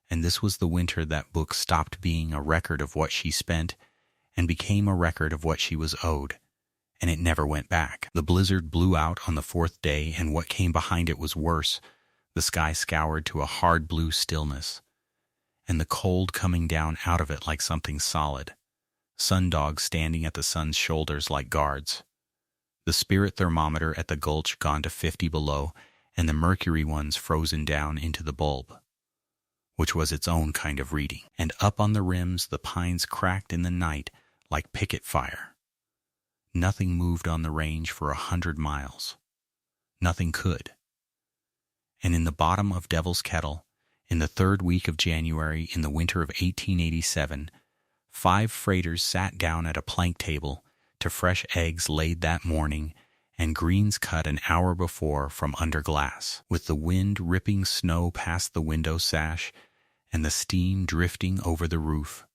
and this was the winter that book stopped being a record of what she spent and became a record of what she was owed, and it never went back. The blizzard blew out on the 4th day, and what came behind it was worse. The sky scoured to a hard blue stillness, and the cold coming down out of it like something solid. Sundogs standing at the sun's shoulders like guards. The spirit thermometer at the gulch gone to 50 below, and the mercury ones frozen down into the bulb, which was its own kind of reading. And up on the rims the pines cracked in the night like picket fire. Nothing moved on the range for 100 miles. Nothing could. And in the bottom of Devil's Kettle, in the 3rd week of January in the winter of 1887, 5 freighters sat down at a plank table to fresh eggs laid that morning and greens cut an hour before from under glass, with the wind ripping snow past the window sash and the steam drifting over the roof.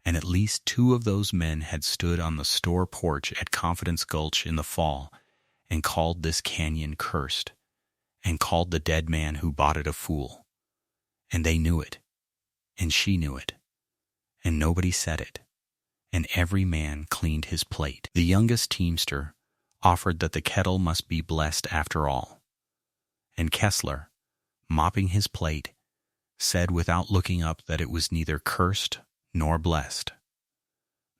And at least 2 of those men had stood on the store porch at Confidence Gulch in the fall and called this canyon cursed, and called the dead man who bought it a fool. And they knew it, and she knew it, and nobody said it, and every man cleaned his plate. The youngest teamster offered that the kettle must be blessed after all, and Kessler, mopping his plate, said without looking up that it was neither cursed nor blessed,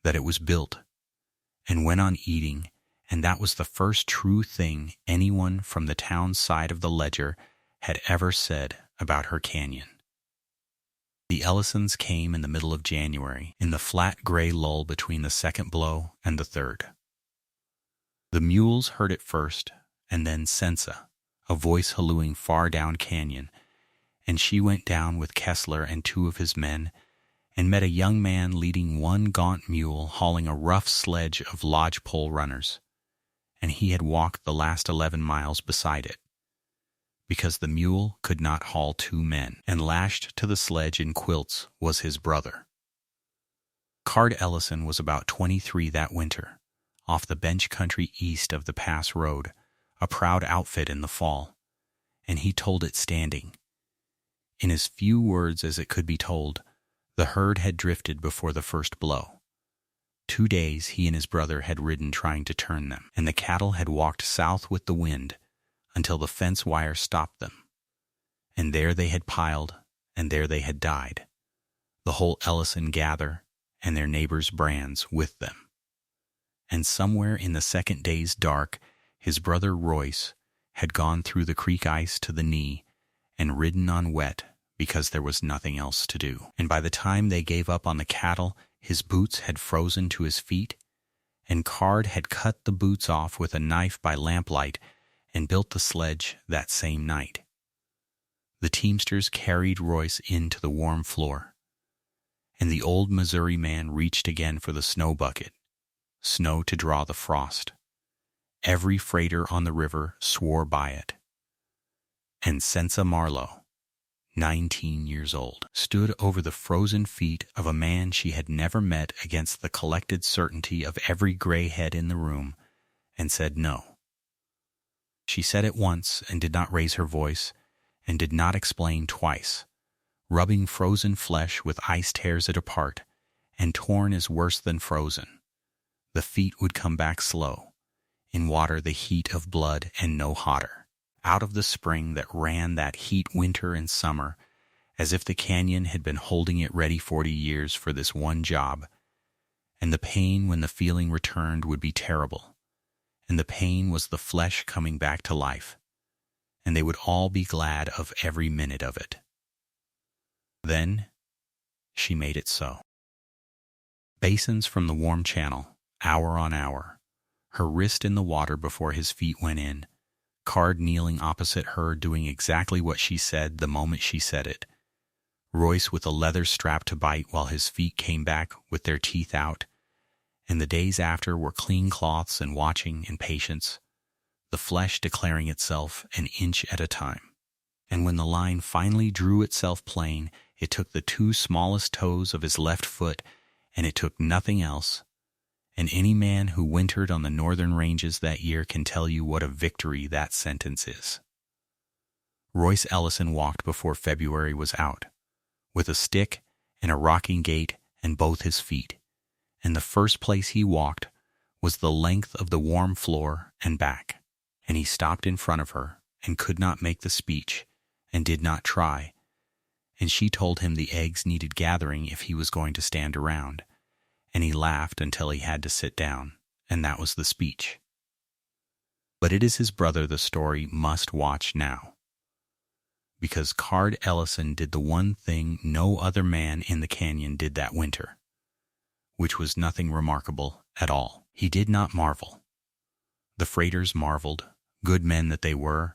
that it was built, and went on eating, and that was the first true thing anyone from the town side of the ledger had ever said about her canyon. The Ellisons came in the middle of January, in the flat gray lull between the second blow and the third. The mules heard it first, and then Sensa, a voice hallooing far down canyon, and she went down with Kessler and 2 of his men, and met a young man leading one gaunt mule hauling a rough sledge of lodgepole runners, and he had walked the last 11 miles beside it, because the mule could not haul 2 men, and lashed to the sledge in quilts was his brother. Card Ellison was about 23 that winter, off the bench country east of the Pass Road, a proud outfit in the fall, and he told it standing. In as few words as it could be told, the herd had drifted before the first blow. 2 days he and his brother had ridden trying to turn them, and the cattle had walked south with the wind until the fence wire stopped them. And there they had piled, and there they had died, the whole Ellison gather and their neighbors' brands with them. And somewhere in the second day's dark, his brother Royce had gone through the creek ice to the knee and ridden on wet because there was nothing else to do. And by the time they gave up on the cattle, his boots had frozen to his feet, and Card had cut the boots off with a knife by lamplight and built the sledge that same night. The teamsters carried Royce into the warm floor, and the old Missouri man reached again for the snow bucket, snow to draw the frost. Every freighter on the river swore by it. And Sensa Marlowe, 19 years old, stood over the frozen feet of a man she had never met against the collected certainty of every gray head in the room, and said no. She said it once and did not raise her voice, and did not explain twice. Rubbing frozen flesh with ice tears it apart, and torn is worse than frozen. The feet would come back slow, in water the heat of blood and no hotter, out of the spring that ran that heat winter and summer, as if the canyon had been holding it ready 40 years for this one job. And the pain when the feeling returned would be terrible, and the pain was the flesh coming back to life, and they would all be glad of every minute of it. Then she made it so. Basins from the warm channel, hour on hour, her wrist in the water before his feet went in, Card kneeling opposite her doing exactly what she said the moment she said it, Royce with a leather strap to bite while his feet came back with their teeth out, and the days after were clean cloths and watching and patience, the flesh declaring itself an inch at a time. And when the line finally drew itself plain, it took the 2 smallest toes of his left foot, and it took nothing else. And any man who wintered on the northern ranges that year can tell you what a victory that sentence is. Royce Ellison walked before February was out, with a stick and a rocking gait and both his feet, and the first place he walked was the length of the warm floor and back, and he stopped in front of her and could not make the speech and did not try, and she told him the eggs needed gathering if he was going to stand around, and he laughed until he had to sit down, and that was the speech. But it is his brother the story must watch now, because Card Ellison did the one thing no other man in the canyon did that winter, which was nothing remarkable at all. He did not marvel. The freighters marveled, good men that they were.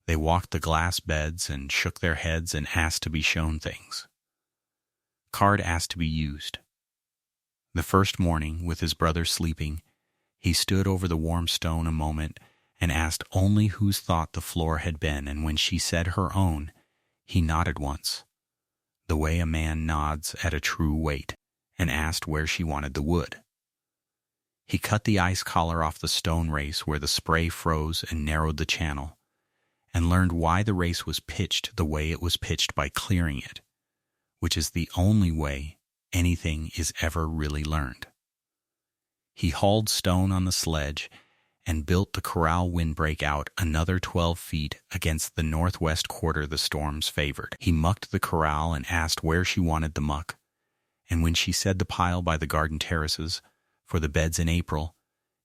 They walked the glass beds and shook their heads and asked to be shown things. Card asked to be used. The first morning, with his brother sleeping, he stood over the warm stone a moment and asked only whose thought the floor had been, and when she said her own, he nodded once, the way a man nods at a true weight, and asked where she wanted the wood. He cut the ice collar off the stone race where the spray froze and narrowed the channel, and learned why the race was pitched the way it was pitched by clearing it, which is the only way anything is ever really learned. He hauled stone on the sledge and built the corral windbreak out another 12 feet against the northwest quarter the storms favored. He mucked the corral and asked where she wanted the muck, and when she said the pile by the garden terraces, for the beds in April,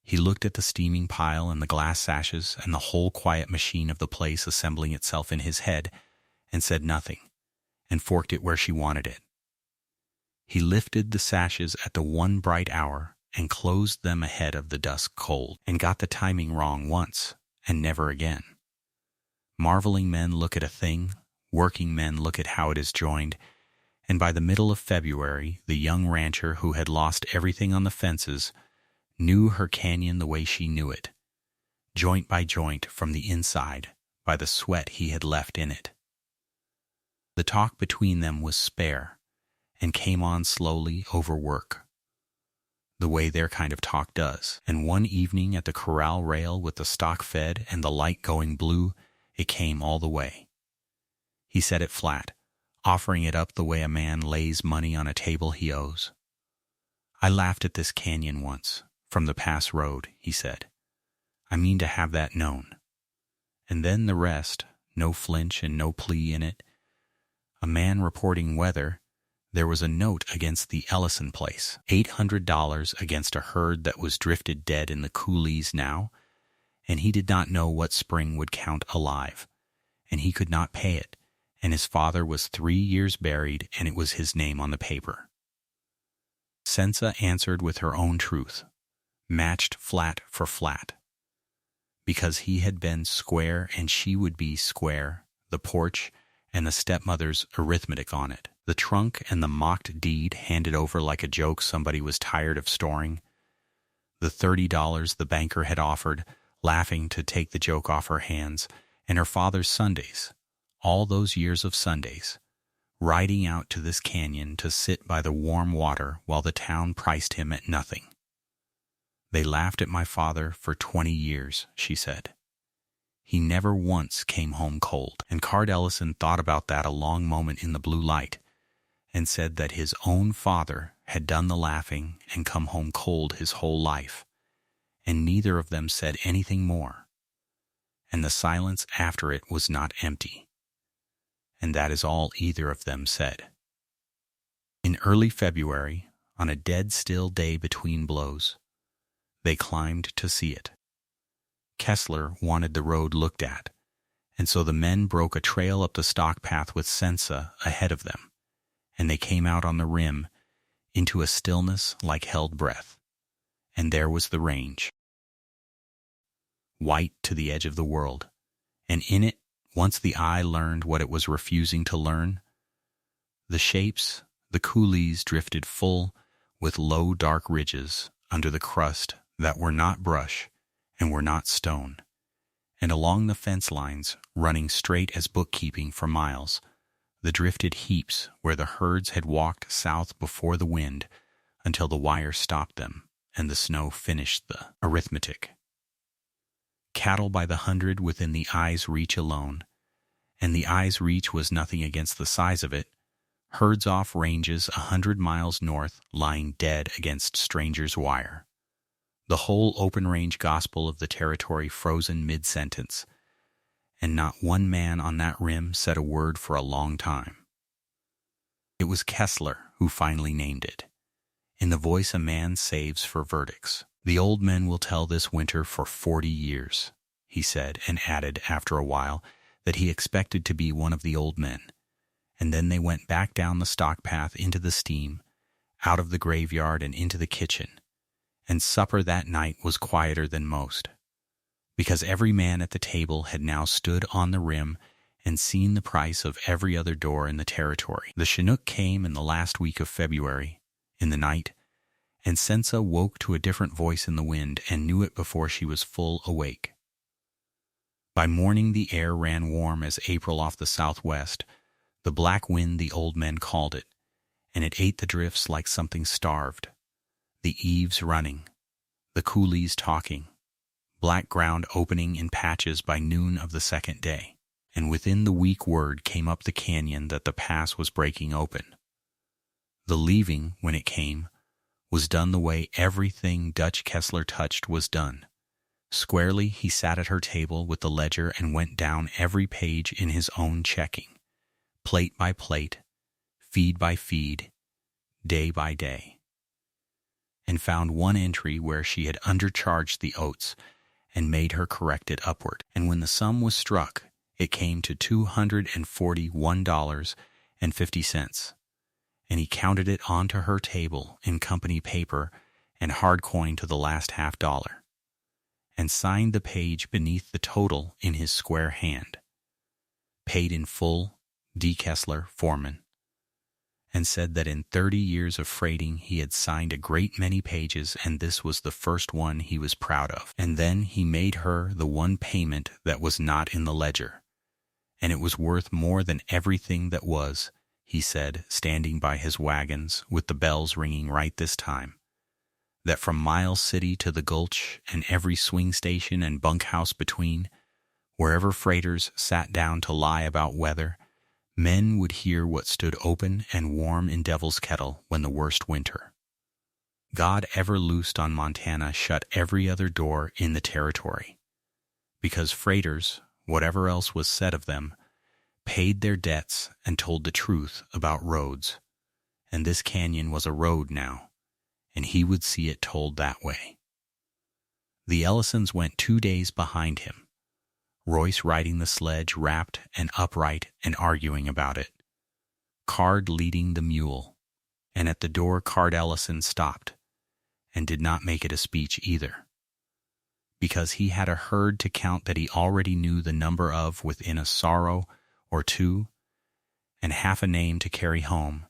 he looked at the steaming pile and the glass sashes and the whole quiet machine of the place assembling itself in his head, and said nothing, and forked it where she wanted it. He lifted the sashes at the one bright hour and closed them ahead of the dusk cold, and got the timing wrong once, and never again. Marveling men look at a thing, working men look at how it is joined, And by the middle of February, the young rancher who had lost everything on the fences knew her canyon the way she knew it, joint by joint from the inside, by the sweat he had left in it. The talk between them was spare, and came on slowly over work, the way their kind of talk does. And one evening at the corral rail with the stock fed and the light going blue, it came all the way. He said it flat, offering it up the way a man lays money on a table he owes. "I laughed at this canyon once, from the pass road," he said. "I mean to have that known." And then the rest, no flinch and no plea in it. A man reporting weather, there was a note against the Ellison place, $800 against a herd that was drifted dead in the coulees now, and he did not know what spring would count alive, and he could not pay it, and his father was 3 years buried, and it was his name on the paper. Sensa answered with her own truth, matched flat for flat. Because he had been square and she would be square, the porch and the stepmother's arithmetic on it, the trunk and the mocked deed handed over like a joke somebody was tired of storing, the $30 the banker had offered, laughing to take the joke off her hands, and her father's Sundays, all those years of Sundays, riding out to this canyon to sit by the warm water while the town priced him at nothing. "They laughed at my father for 20 years, she said. He never once came home cold." And Card Ellison thought about that a long moment in the blue light, and said that his own father had done the laughing and come home cold his whole life, and neither of them said anything more. And the silence after it was not empty. And that is all either of them said. In early February, on a dead-still day between blows, they climbed to see it. Kessler wanted the road looked at, and so the men broke a trail up the stock path with Sensa ahead of them, and they came out on the rim into a stillness like held breath. And there was the range, white to the edge of the world, and in it, once the eye learned what it was refusing to learn, the shapes, the coulees drifted full with low dark ridges under the crust that were not brush and were not stone, and along the fence lines, running straight as bookkeeping for miles, the drifted heaps where the herds had walked south before the wind until the wire stopped them and the snow finished the arithmetic. Cattle by the hundred within the eye's reach alone, and the eye's reach was nothing against the size of it, herds off ranges 100 miles north lying dead against strangers' wire. The whole open-range gospel of the territory frozen mid-sentence, and not one man on that rim said a word for a long time. It was Kessler who finally named it, in the voice a man saves for verdicts. "The old men will tell this winter for 40 years, he said, and added, after a while, that he expected to be one of the old men. And then they went back down the stock path into the steam, out of the graveyard and into the kitchen, and supper that night was quieter than most, because every man at the table had now stood on the rim and seen the price of every other door in the territory. The Chinook came in the last week of February, in the night, and Sensa woke to a different voice in the wind and knew it before she was full awake. By morning the air ran warm as April off the southwest, the black wind the old men called it, and it ate the drifts like something starved. The eaves running, the coulees talking, black ground opening in patches by noon of the second day, and within the weak word came up the canyon that the pass was breaking open. The leaving, when it came, was done the way everything Dutch Kessler touched was done. Squarely he sat at her table with the ledger and went down every page in his own checking, plate by plate, feed by feed, day by day, and found one entry where she had undercharged the oats and made her correct it upward. And when the sum was struck, it came to $241.50, and he counted it onto her table in company paper and hard coin to the last $50, and signed the page beneath the total in his square hand. Paid in full, D. Kessler, foreman. and said that in 30 years of freighting he had signed a great many pages, and this was the first one he was proud of. And then he made her the one payment that was not in the ledger, and it was worth more than everything that was, he said, standing by his wagons with the bells ringing right this time, that from Miles City to the Gulch and every swing station and bunkhouse between, wherever freighters sat down to lie about weather, men would hear what stood open and warm in Devil's Kettle when the worst winter. God ever loosed on Montana shut every other door in the territory, because freighters, whatever else was said of them, paid their debts and told the truth about roads, and this canyon was a road now, and he would see it told that way. The Ellisons went 2 days behind him, Royce riding the sledge wrapped and upright and arguing about it, Card leading the mule, and at the door Card Ellison stopped and did not make it a speech either, because he had a herd to count that he already knew the number of within a sorrow or two, and half a name to carry home,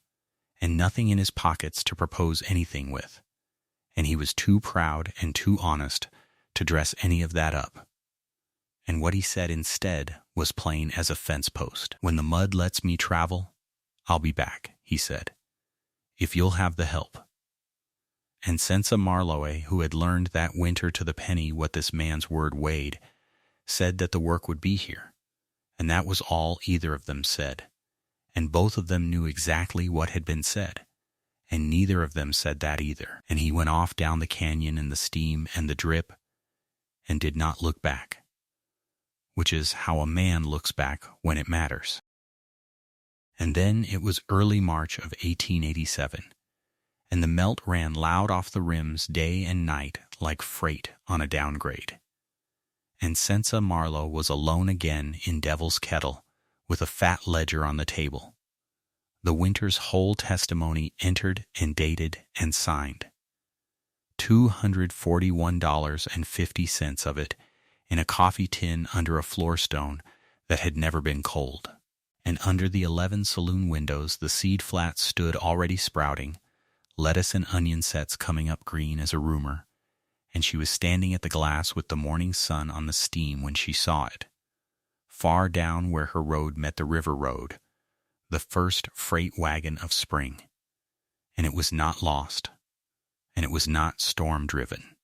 and nothing in his pockets to propose anything with, and he was too proud and too honest to dress any of that up. And what he said instead was plain as a fence post. "When the mud lets me travel, I'll be back," he said, "if you'll have the help." And Sensa Marlowe, who had learned that winter to the penny what this man's word weighed, said that the work would be here, and that was all either of them said. And both of them knew exactly what had been said, and neither of them said that either. And he went off down the canyon in the steam and the drip, and did not look back, which is how a man looks back when it matters. And then it was early March of 1887, and the melt ran loud off the rims day and night like freight on a downgrade. And Sensa Marlowe was alone again in Devil's Kettle with a fat ledger on the table, the winter's whole testimony entered and dated and signed, $241.50 of it in a coffee tin under a floor stone that had never been cold. And under the 11 saloon windows the seed flats stood already sprouting, lettuce and onion sets coming up green as a rumor, and she was standing at the glass with the morning sun on the steam when she saw it. Far down where her road met the river road, the first freight wagon of spring. And it was not lost, and it was not storm-driven,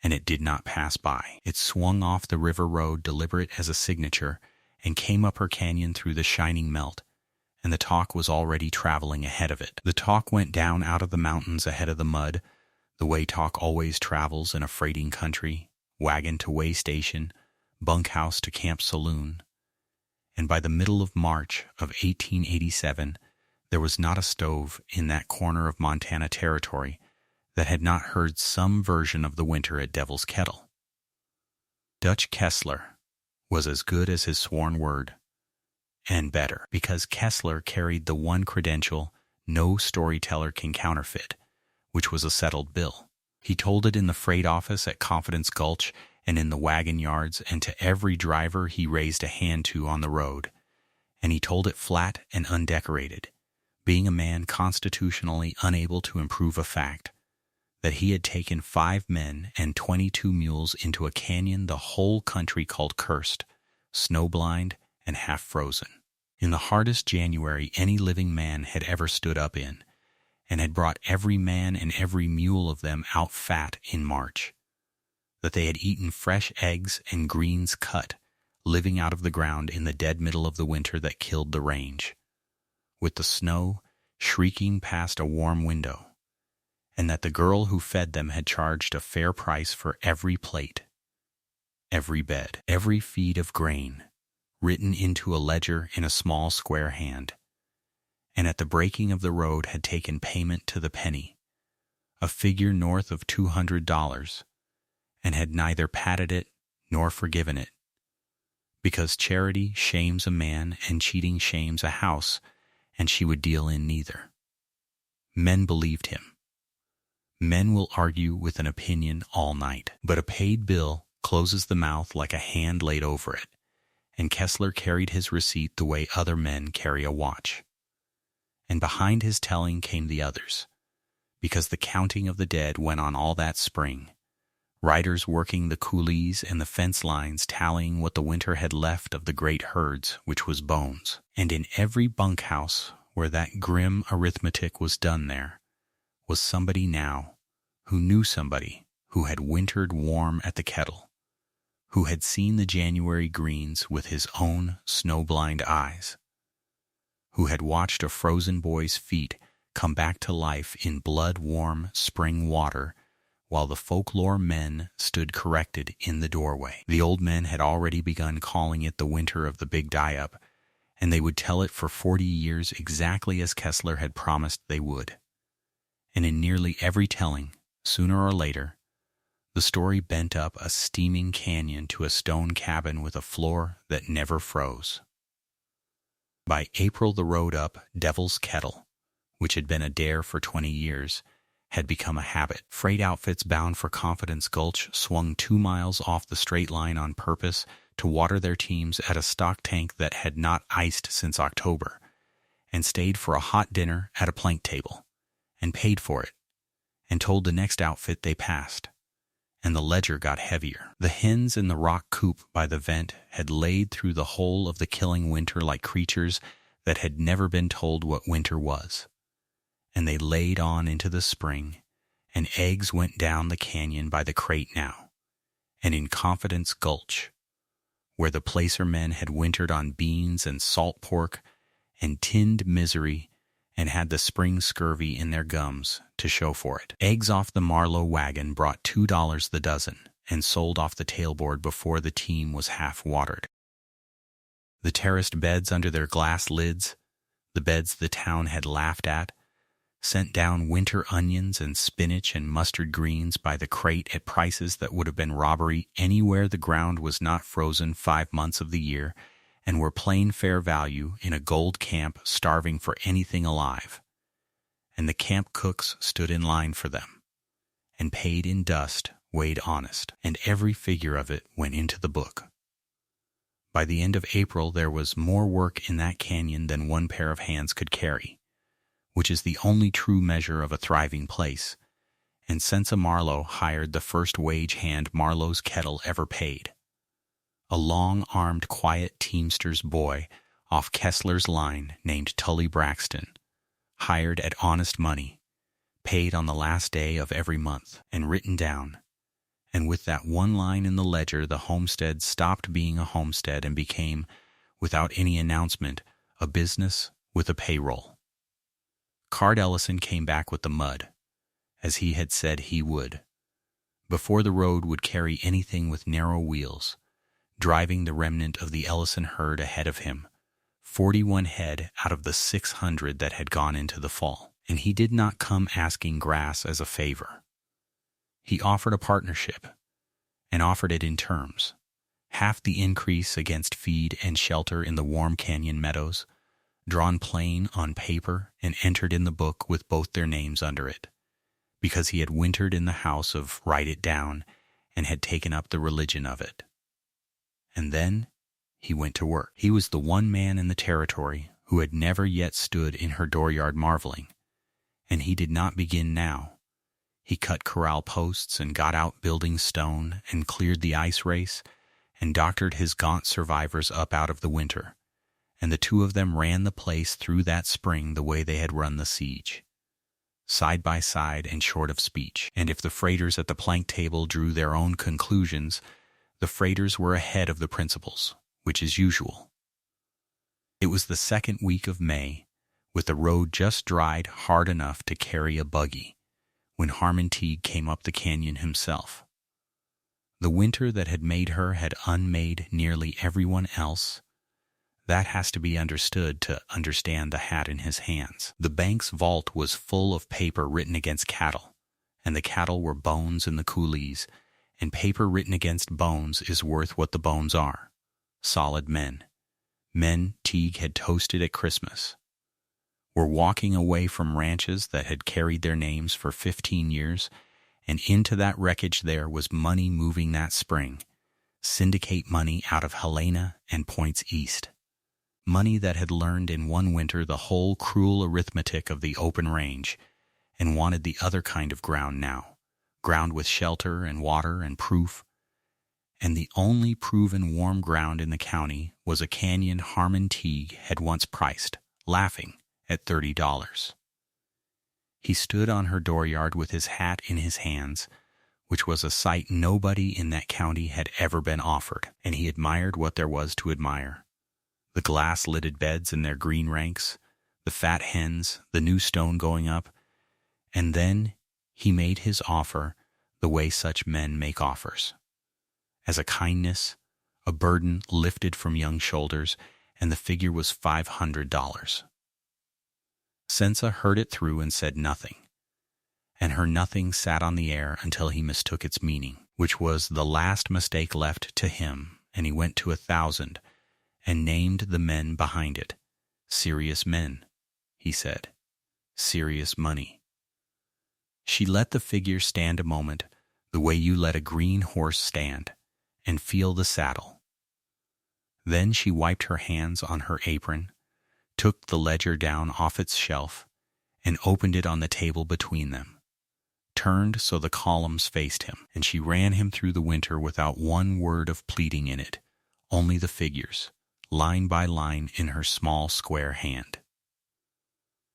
and it did not pass by. It swung off the river road deliberate as a signature and came up her canyon through the shining melt, and the talk was already traveling ahead of it. The talk went down out of the mountains ahead of the mud, the way talk always travels in a freighting country, wagon to way station, bunkhouse to camp saloon. And by the middle of March of 1887, there was not a stove in that corner of Montana territory that had not heard some version of the winter at Devil's Kettle. Dutch Kessler was as good as his sworn word, and better, because Kessler carried the one credential no storyteller can counterfeit, which was a settled bill. He told it in the freight office at Confidence Gulch and in the wagon yards, and to every driver he raised a hand to on the road, and he told it flat and undecorated, being a man constitutionally unable to improve a fact, that he had taken 5 men and 22 mules into a canyon the whole country called cursed, snow-blind, and half-frozen, in the hardest January any living man had ever stood up in, and had brought every man and every mule of them out fat in March, that they had eaten fresh eggs and greens cut, living out of the ground in the dead middle of the winter that killed the range, with the snow shrieking past a warm window, and that the girl who fed them had charged a fair price for every plate, every bed, every feed of grain, written into a ledger in a small square hand, and at the breaking of the road had taken payment to the penny, a figure north of $200, and had neither patted it nor forgiven it, because charity shames a man and cheating shames a house, and she would deal in neither. Men believed him. Men will argue with an opinion all night, but a paid bill closes the mouth like a hand laid over it, and Kessler carried his receipt the way other men carry a watch. And behind his telling came the others, because the counting of the dead went on all that spring, riders working the coulees and the fence lines tallying what the winter had left of the great herds, which was bones. And in every bunkhouse where that grim arithmetic was done there was somebody now who knew somebody who had wintered warm at the kettle, who had seen the January greens with his own snow-blind eyes, who had watched a frozen boy's feet come back to life in blood-warm spring water while the folklore men stood corrected in the doorway. The old men had already begun calling it the winter of the big die-up, and they would tell it for 40 years exactly as Kessler had promised they would. And in nearly every telling, sooner or later, the story bent up a steaming canyon to a stone cabin with a floor that never froze. By April, the road up Devil's Kettle, which had been a dare for 20 years, had become a habit. Freight outfits bound for Confidence Gulch swung 2 miles off the straight line on purpose to water their teams at a stock tank that had not iced since October, and stayed for a hot dinner at a plank table, and paid for it, and told the next outfit they passed. And the ledger got heavier. The hens in the rock coop by the vent had laid through the whole of the killing winter like creatures that had never been told what winter was. And they laid on into the spring, and eggs went down the canyon by the crate now, and in Confidence Gulch, where the placer men had wintered on beans and salt pork and tinned misery and had the spring scurvy in their gums to show for it. Eggs off the Marlowe wagon brought $2 the dozen and sold off the tailboard before the team was half watered. The terraced beds under their glass lids, the beds the town had laughed at, sent down winter onions and spinach and mustard greens by the crate at prices that would have been robbery anywhere the ground was not frozen 5 months of the year, and were plain fair value in a gold camp starving for anything alive. And the camp cooks stood in line for them, and paid in dust weighed honest, and every figure of it went into the book. By the end of April there was more work in that canyon than one pair of hands could carry, which is the only true measure of a thriving place, and Sensa Marlowe hired the first wage hand Marlowe's kettle ever paid. A long-armed, quiet teamster's boy off Kessler's line named Tully Braxton, hired at honest money, paid on the last day of every month, and written down. And with that one line in the ledger, the homestead stopped being a homestead and became, without any announcement, a business with a payroll. Card Ellison came back with the mud, as he had said he would, before the road would carry anything with narrow wheels, driving the remnant of the Ellison herd ahead of him, 41 head out of the 600 that had gone into the fall. And he did not come asking grass as a favor. He offered a partnership, and offered it in terms: half the increase against feed and shelter in the warm canyon meadows, drawn plain on paper and entered in the book with both their names under it, because he had wintered in the house of Write It Down and had taken up the religion of it. And then he went to work. He was the one man in the territory who had never yet stood in her dooryard marveling, and he did not begin now. He cut corral posts and got out building stone and cleared the ice race and doctored his gaunt survivors up out of the winter, and the two of them ran the place through that spring the way they had run the siege, side by side and short of speech. And if the freighters at the plank table drew their own conclusions, the freighters were ahead of the principals, which is usual. It was the second week of May, with the road just dried hard enough to carry a buggy, when Harmon Teague came up the canyon himself. The winter that had made her had unmade nearly everyone else. That has to be understood to understand the hat in his hands. The bank's vault was full of paper written against cattle, and the cattle were bones in the coulees, and paper written against bones is worth what the bones are: solid men. Men Teague had toasted at Christmas, were walking away from ranches that had carried their names for 15 years, and into that wreckage there was money moving that spring, syndicate money out of Helena and points east. money that had learned in one winter the whole cruel arithmetic of the open range and wanted the other kind of ground now, ground with shelter and water and proof. And the only proven warm ground in the county was a canyon Harmon Teague had once priced, laughing, at $30. He stood on her dooryard with his hat in his hands, which was a sight nobody in that county had ever been offered, and he admired what there was to admire. The glass-lidded beds in their green ranks, the fat hens, the new stone going up, and then he made his offer the way such men make offers. As a kindness, a burden lifted from young shoulders, and the figure was $500. Sensa heard it through and said nothing, and her nothing sat on the air until he mistook its meaning, which was the last mistake left to him, and he went to 1,000 and named the men behind it. Serious men, he said. Serious money. She let the figure stand a moment, the way you let a green horse stand, and feel the saddle. Then she wiped her hands on her apron, took the ledger down off its shelf, and opened it on the table between them, turned so the columns faced him, and she ran him through the winter without one word of pleading in it, only the figures, line by line in her small square hand.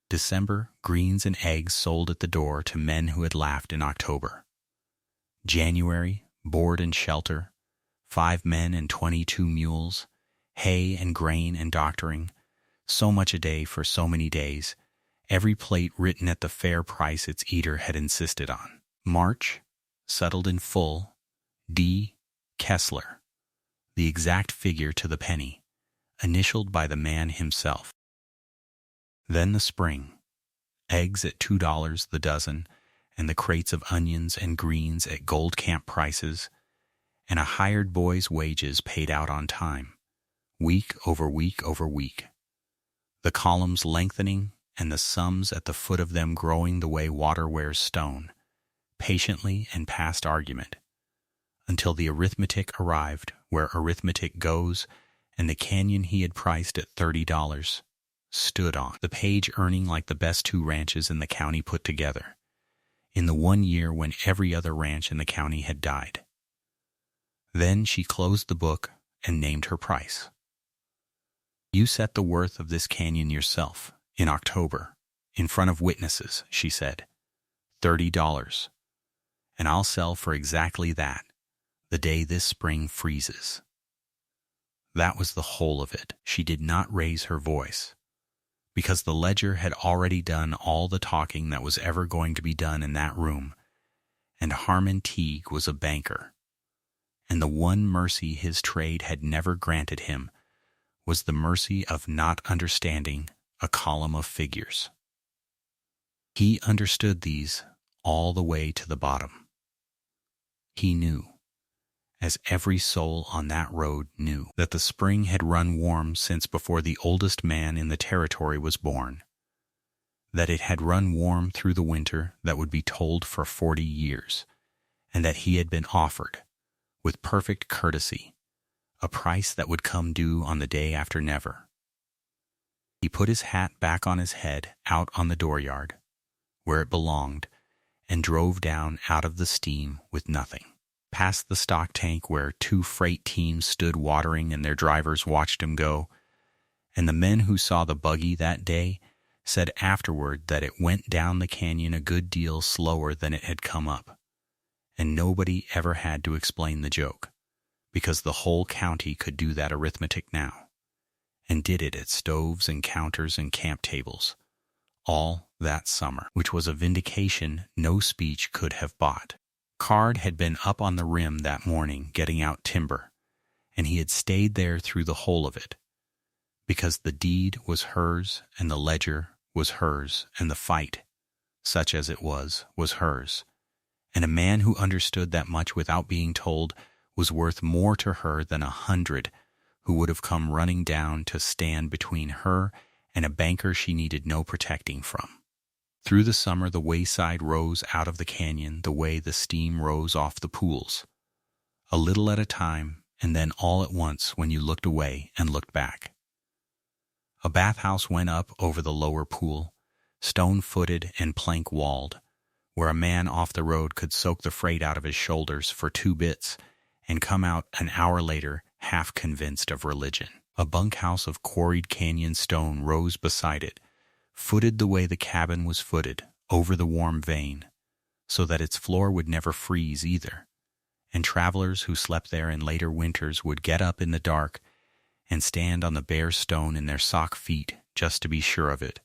December, greens and eggs sold at the door to men who had laughed in October. January, board and shelter, 5 men and 22 mules, hay and grain and doctoring, so much a day for so many days, every plate written at the fair price its eater had insisted on. March, settled in full, D. Kessler, the exact figure to the penny, initialed by the man himself. Then the spring, eggs at $2 the dozen, and the crates of onions and greens at Gold Camp prices, and a hired boy's wages paid out on time, week over week over week. The columns lengthening and the sums at the foot of them growing the way water wears stone, patiently and past argument, until the arithmetic arrived where arithmetic goes, and the canyon he had priced at $30 stood on, the page earning like the best 2 ranches in the county put together, in the one year when every other ranch in the county had died. Then she closed the book and named her price. You set the worth of this canyon yourself, in October, in front of witnesses, she said. $30. And I'll sell for exactly that, the day this spring freezes. That was the whole of it. She did not raise her voice, because the ledger had already done all the talking that was ever going to be done in that room, and Harmon Teague was a banker, and the one mercy his trade had never granted him was the mercy of not understanding a column of figures. He understood these all the way to the bottom. He knew, as every soul on that road knew, that the spring had run warm since before the oldest man in the territory was born, that it had run warm through the winter that would be told for 40 years, and that he had been offered, with perfect courtesy, a price that would come due on the day after never. He put his hat back on his head out on the dooryard, where it belonged, and drove down out of the steam with nothing, past the stock tank where 2 freight teams stood watering and their drivers watched him go, and the men who saw the buggy that day said afterward that it went down the canyon a good deal slower than it had come up, and nobody ever had to explain the joke, because the whole county could do that arithmetic now, and did it at stoves and counters and camp tables, all that summer, which was a vindication no speech could have bought. Card had been up on the rim that morning getting out timber, and he had stayed there through the whole of it, because the deed was hers and the ledger was hers and the fight, such as it was hers, and a man who understood that much without being told was worth more to her than 100 who would have come running down to stand between her and a banker she needed no protecting from. Through the summer the wayside rose out of the canyon the way the steam rose off the pools, a little at a time, and then all at once when you looked away and looked back. A bathhouse went up over the lower pool, stone-footed and plank-walled, where a man off the road could soak the freight out of his shoulders for 2 bits and come out an hour later half convinced of religion. A bunkhouse of quarried canyon stone rose beside it, footed the way the cabin was footed, over the warm vein, so that its floor would never freeze either, and travelers who slept there in later winters would get up in the dark and stand on the bare stone in their sock feet just to be sure of it.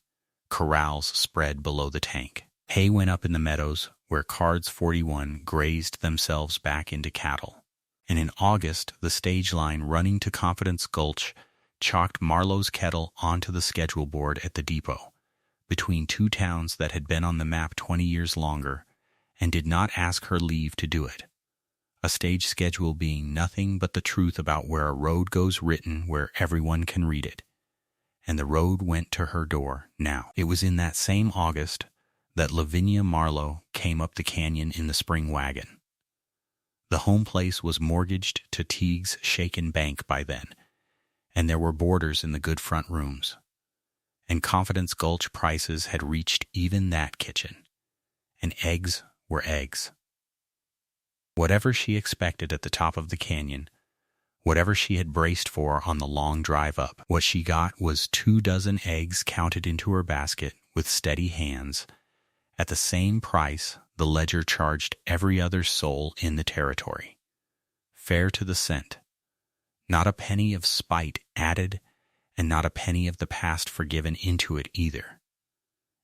Corrals spread below the tank. Hay went up in the meadows where Cards 41 grazed themselves back into cattle. And in August, the stage line running to Confidence Gulch chalked Marlowe's kettle onto the schedule board at the depot, between 2 towns that had been on the map 20 years longer, and did not ask her leave to do it. A stage schedule being nothing but the truth about where a road goes written where everyone can read it. And the road went to her door now. It was in that same August that Lavinia Marlowe came up the canyon in the spring wagon. The home place was mortgaged to Teague's shaken bank by then, and there were boarders in the good front rooms. And Confidence Gulch prices had reached even that kitchen, and eggs were eggs. Whatever she expected at the top of the canyon, whatever she had braced for on the long drive up, what she got was 2 dozen eggs counted into her basket with steady hands, at the same price the ledger charged every other soul in the territory. Fair to the cent. Not a penny of spite added, and not a penny of the past forgiven into it either.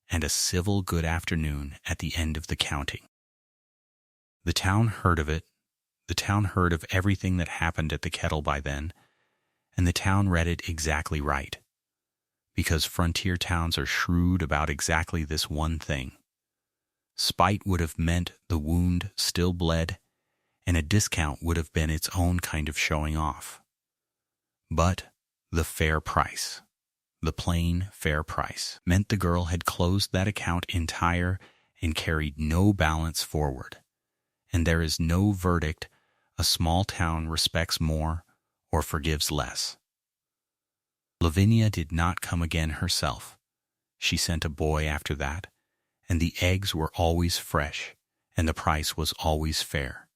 And a civil good afternoon at the end of the counting. The town heard of it. The town heard of everything that happened at the kettle by then, and the town read it exactly right. Because frontier towns are shrewd about exactly this one thing. Spite would have meant the wound still bled, and a discount would have been its own kind of showing off. But the fair price, the plain fair price, meant the girl had closed that account entire and carried no balance forward. And there is no verdict a small town respects more or forgives less. Lavinia did not come again herself. She sent a boy after that, and the eggs were always fresh, and the price was always fair.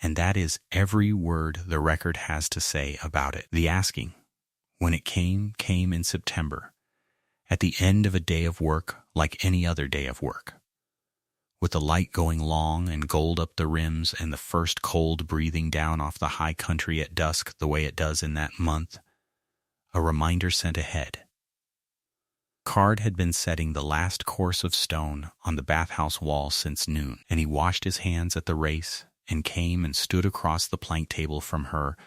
And that is every word the record has to say about it. The asking, when it came in September, at the end of a day of work like any other day of work. With the light going long and gold up the rims and the first cold breathing down off the high country at dusk the way it does in that month, a reminder sent ahead. Card had been setting the last course of stone on the bathhouse wall since noon, and he washed his hands at the race and came and stood across the plank table from her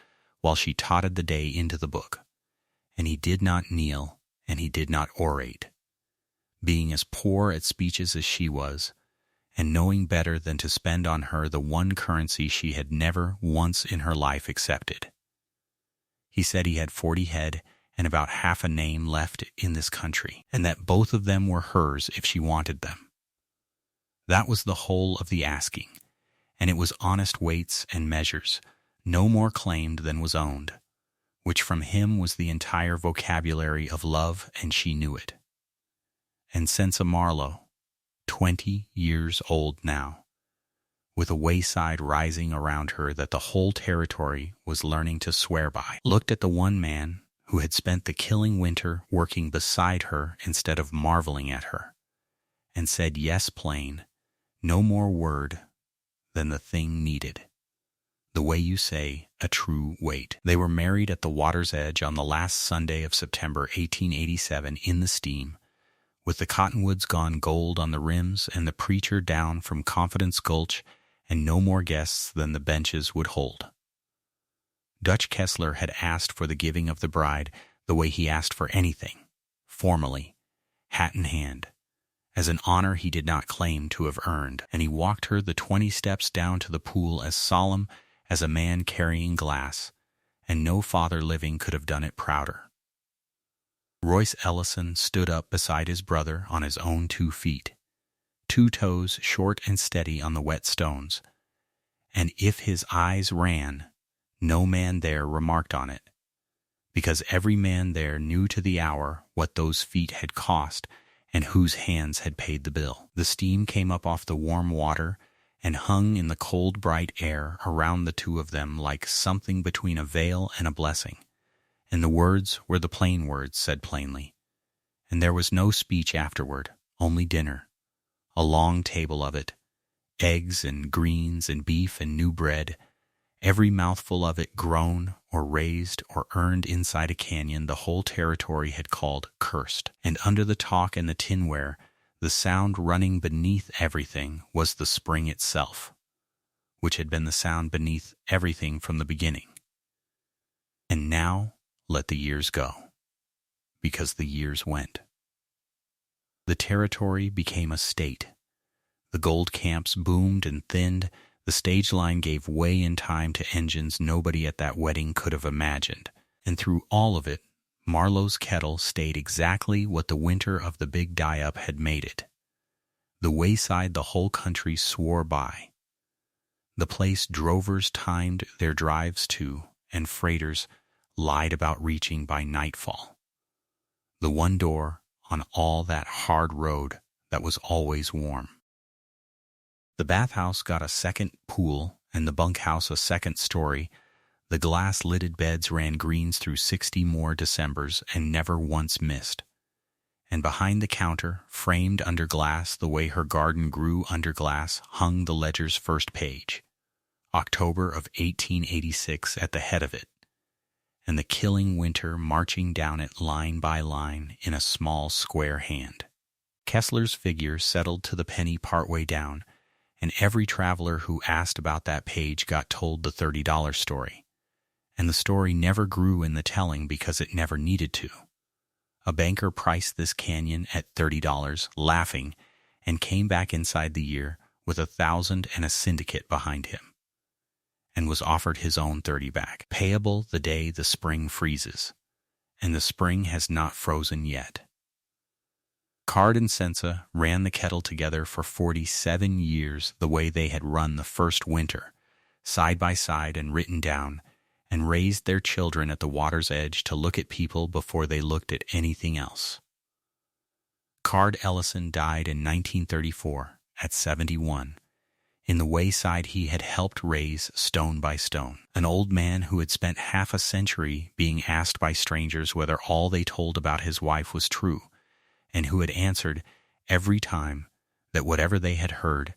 while she totted the day into the book. And he did not kneel, and he did not orate. Being as poor at speeches as she was, and knowing better than to spend on her the one currency she had never once in her life accepted. He said he had 40 head and about half a name left in this country, and that both of them were hers if she wanted them. That was the whole of the asking, and it was honest weights and measures, no more claimed than was owned, which from him was the entire vocabulary of love, and she knew it. And Sensa Marlowe, 20 years old now, with a wayside rising around her that the whole territory was learning to swear by, looked at the one man who had spent the killing winter working beside her instead of marveling at her, and said yes plain, no more word than the thing needed. The way you say a true weight. They were married at the water's edge on the last Sunday of September 1887 in the steam, with the cottonwoods gone gold on the rims and the preacher down from Confidence Gulch and no more guests than the benches would hold. Dutch Kessler had asked for the giving of the bride the way he asked for anything, formally, hat in hand, as an honor he did not claim to have earned, and he walked her the 20 steps down to the pool as solemn as a man carrying glass, and no father living could have done it prouder. Royce Ellison stood up beside his brother on his own 2 feet, 2 toes short and steady on the wet stones, and if his eyes ran, no man there remarked on it, because every man there knew to the hour what those feet had cost and whose hands had paid the bill. The steam came up off the warm water and hung in the cold, bright air around the two of them like something between a veil and a blessing. And the words were the plain words said plainly. And there was no speech afterward, only dinner. A long table of it, eggs and greens and beef and new bread, every mouthful of it grown or raised or earned inside a canyon the whole territory had called cursed. And under the talk and the tinware, the sound running beneath everything was the spring itself, which had been the sound beneath everything from the beginning. And now let the years go, because the years went. The territory became a state. The gold camps boomed and thinned. The stage line gave way in time to engines nobody at that wedding could have imagined. And through all of it, Marlowe's kettle stayed exactly what the winter of the big die-up had made it. The wayside the whole country swore by. The place drovers timed their drives to, and freighters lied about reaching by nightfall. The one door on all that hard road that was always warm. The bathhouse got a second pool and the bunkhouse a second story. The glass-lidded beds ran greens through 60 more Decembers and never once missed. And behind the counter, framed under glass the way her garden grew under glass, hung the ledger's first page, October of 1886 at the head of it, and the killing winter marching down it line by line in a small square hand. Kessler's figure settled to the penny partway down, and every traveler who asked about that page got told the $30 story. And the story never grew in the telling because it never needed to. A banker priced this canyon at $30, laughing, and came back inside the year with 1,000 and a syndicate behind him, and was offered his own 30 back, payable the day the spring freezes, and the spring has not frozen yet. Card and Sensa ran the kettle together for 47 years the way they had run the first winter, side by side and written down, and raised their children at the water's edge to look at people before they looked at anything else. Card Ellison died in 1934 at 71, in the wayside he had helped raise stone by stone, an old man who had spent half a century being asked by strangers whether all they told about his wife was true, and who had answered every time that whatever they had heard,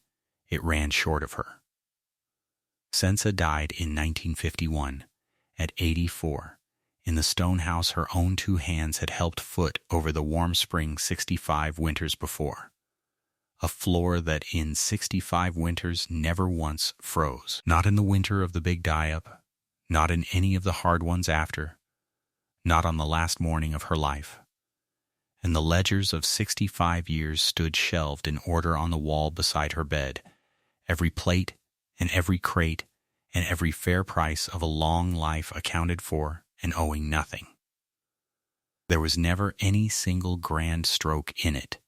it ran short of her. Sensa died in 1951, at 84, in the stone house her own two hands had helped foot over the warm spring 65 winters before. A floor that in 65 winters never once froze. Not in the winter of the big die-up, not in any of the hard ones after, not on the last morning of her life. And the ledgers of 65 years stood shelved in order on the wall beside her bed, every plate and every crate and every fair price of a long life accounted for and owing nothing. There was never any single grand stroke in it,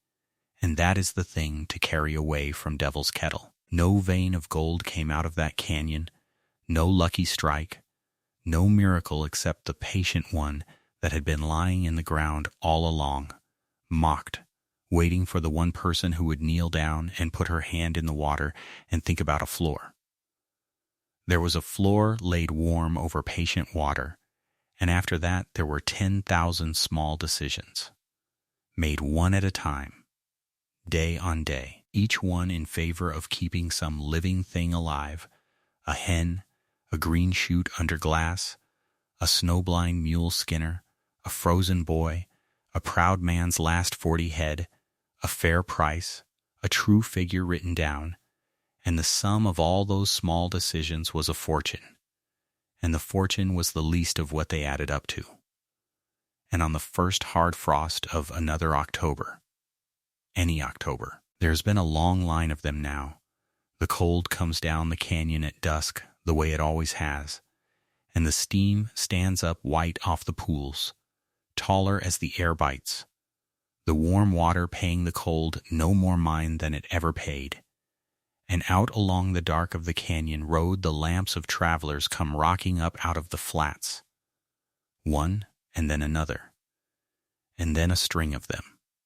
and that is the thing to carry away from Devil's Kettle. No vein of gold came out of that canyon, no lucky strike, no miracle except the patient one that had been lying in the ground all along, mocked, waiting for the one person who would kneel down and put her hand in the water and think about a floor. There was a floor laid warm over patient water, and after that there were 10,000 small decisions, made one at a time, day on day, each one in favor of keeping some living thing alive, a hen, a green shoot under glass, a snowblind mule skinner, a frozen boy, a proud man's last 40 head, a fair price, a true figure written down, and the sum of all those small decisions was a fortune, and the fortune was the least of what they added up to. And on the first hard frost of another October, any October, there's been a long line of them now. The cold comes down the canyon at dusk the way it always has, and the steam stands up white off the pools, taller as the air bites, the warm water paying the cold no more mind than it ever paid. And out along the dark of the canyon road the lamps of travelers come rocking up out of the flats. One, and then another, and then a string of them,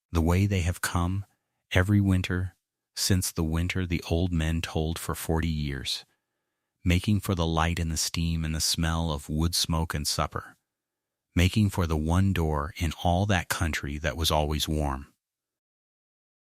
the way they have come every winter since the winter the old men told for 40 years, making for the light and the steam and the smell of wood smoke and supper, making for the one door in all that country that was always warm.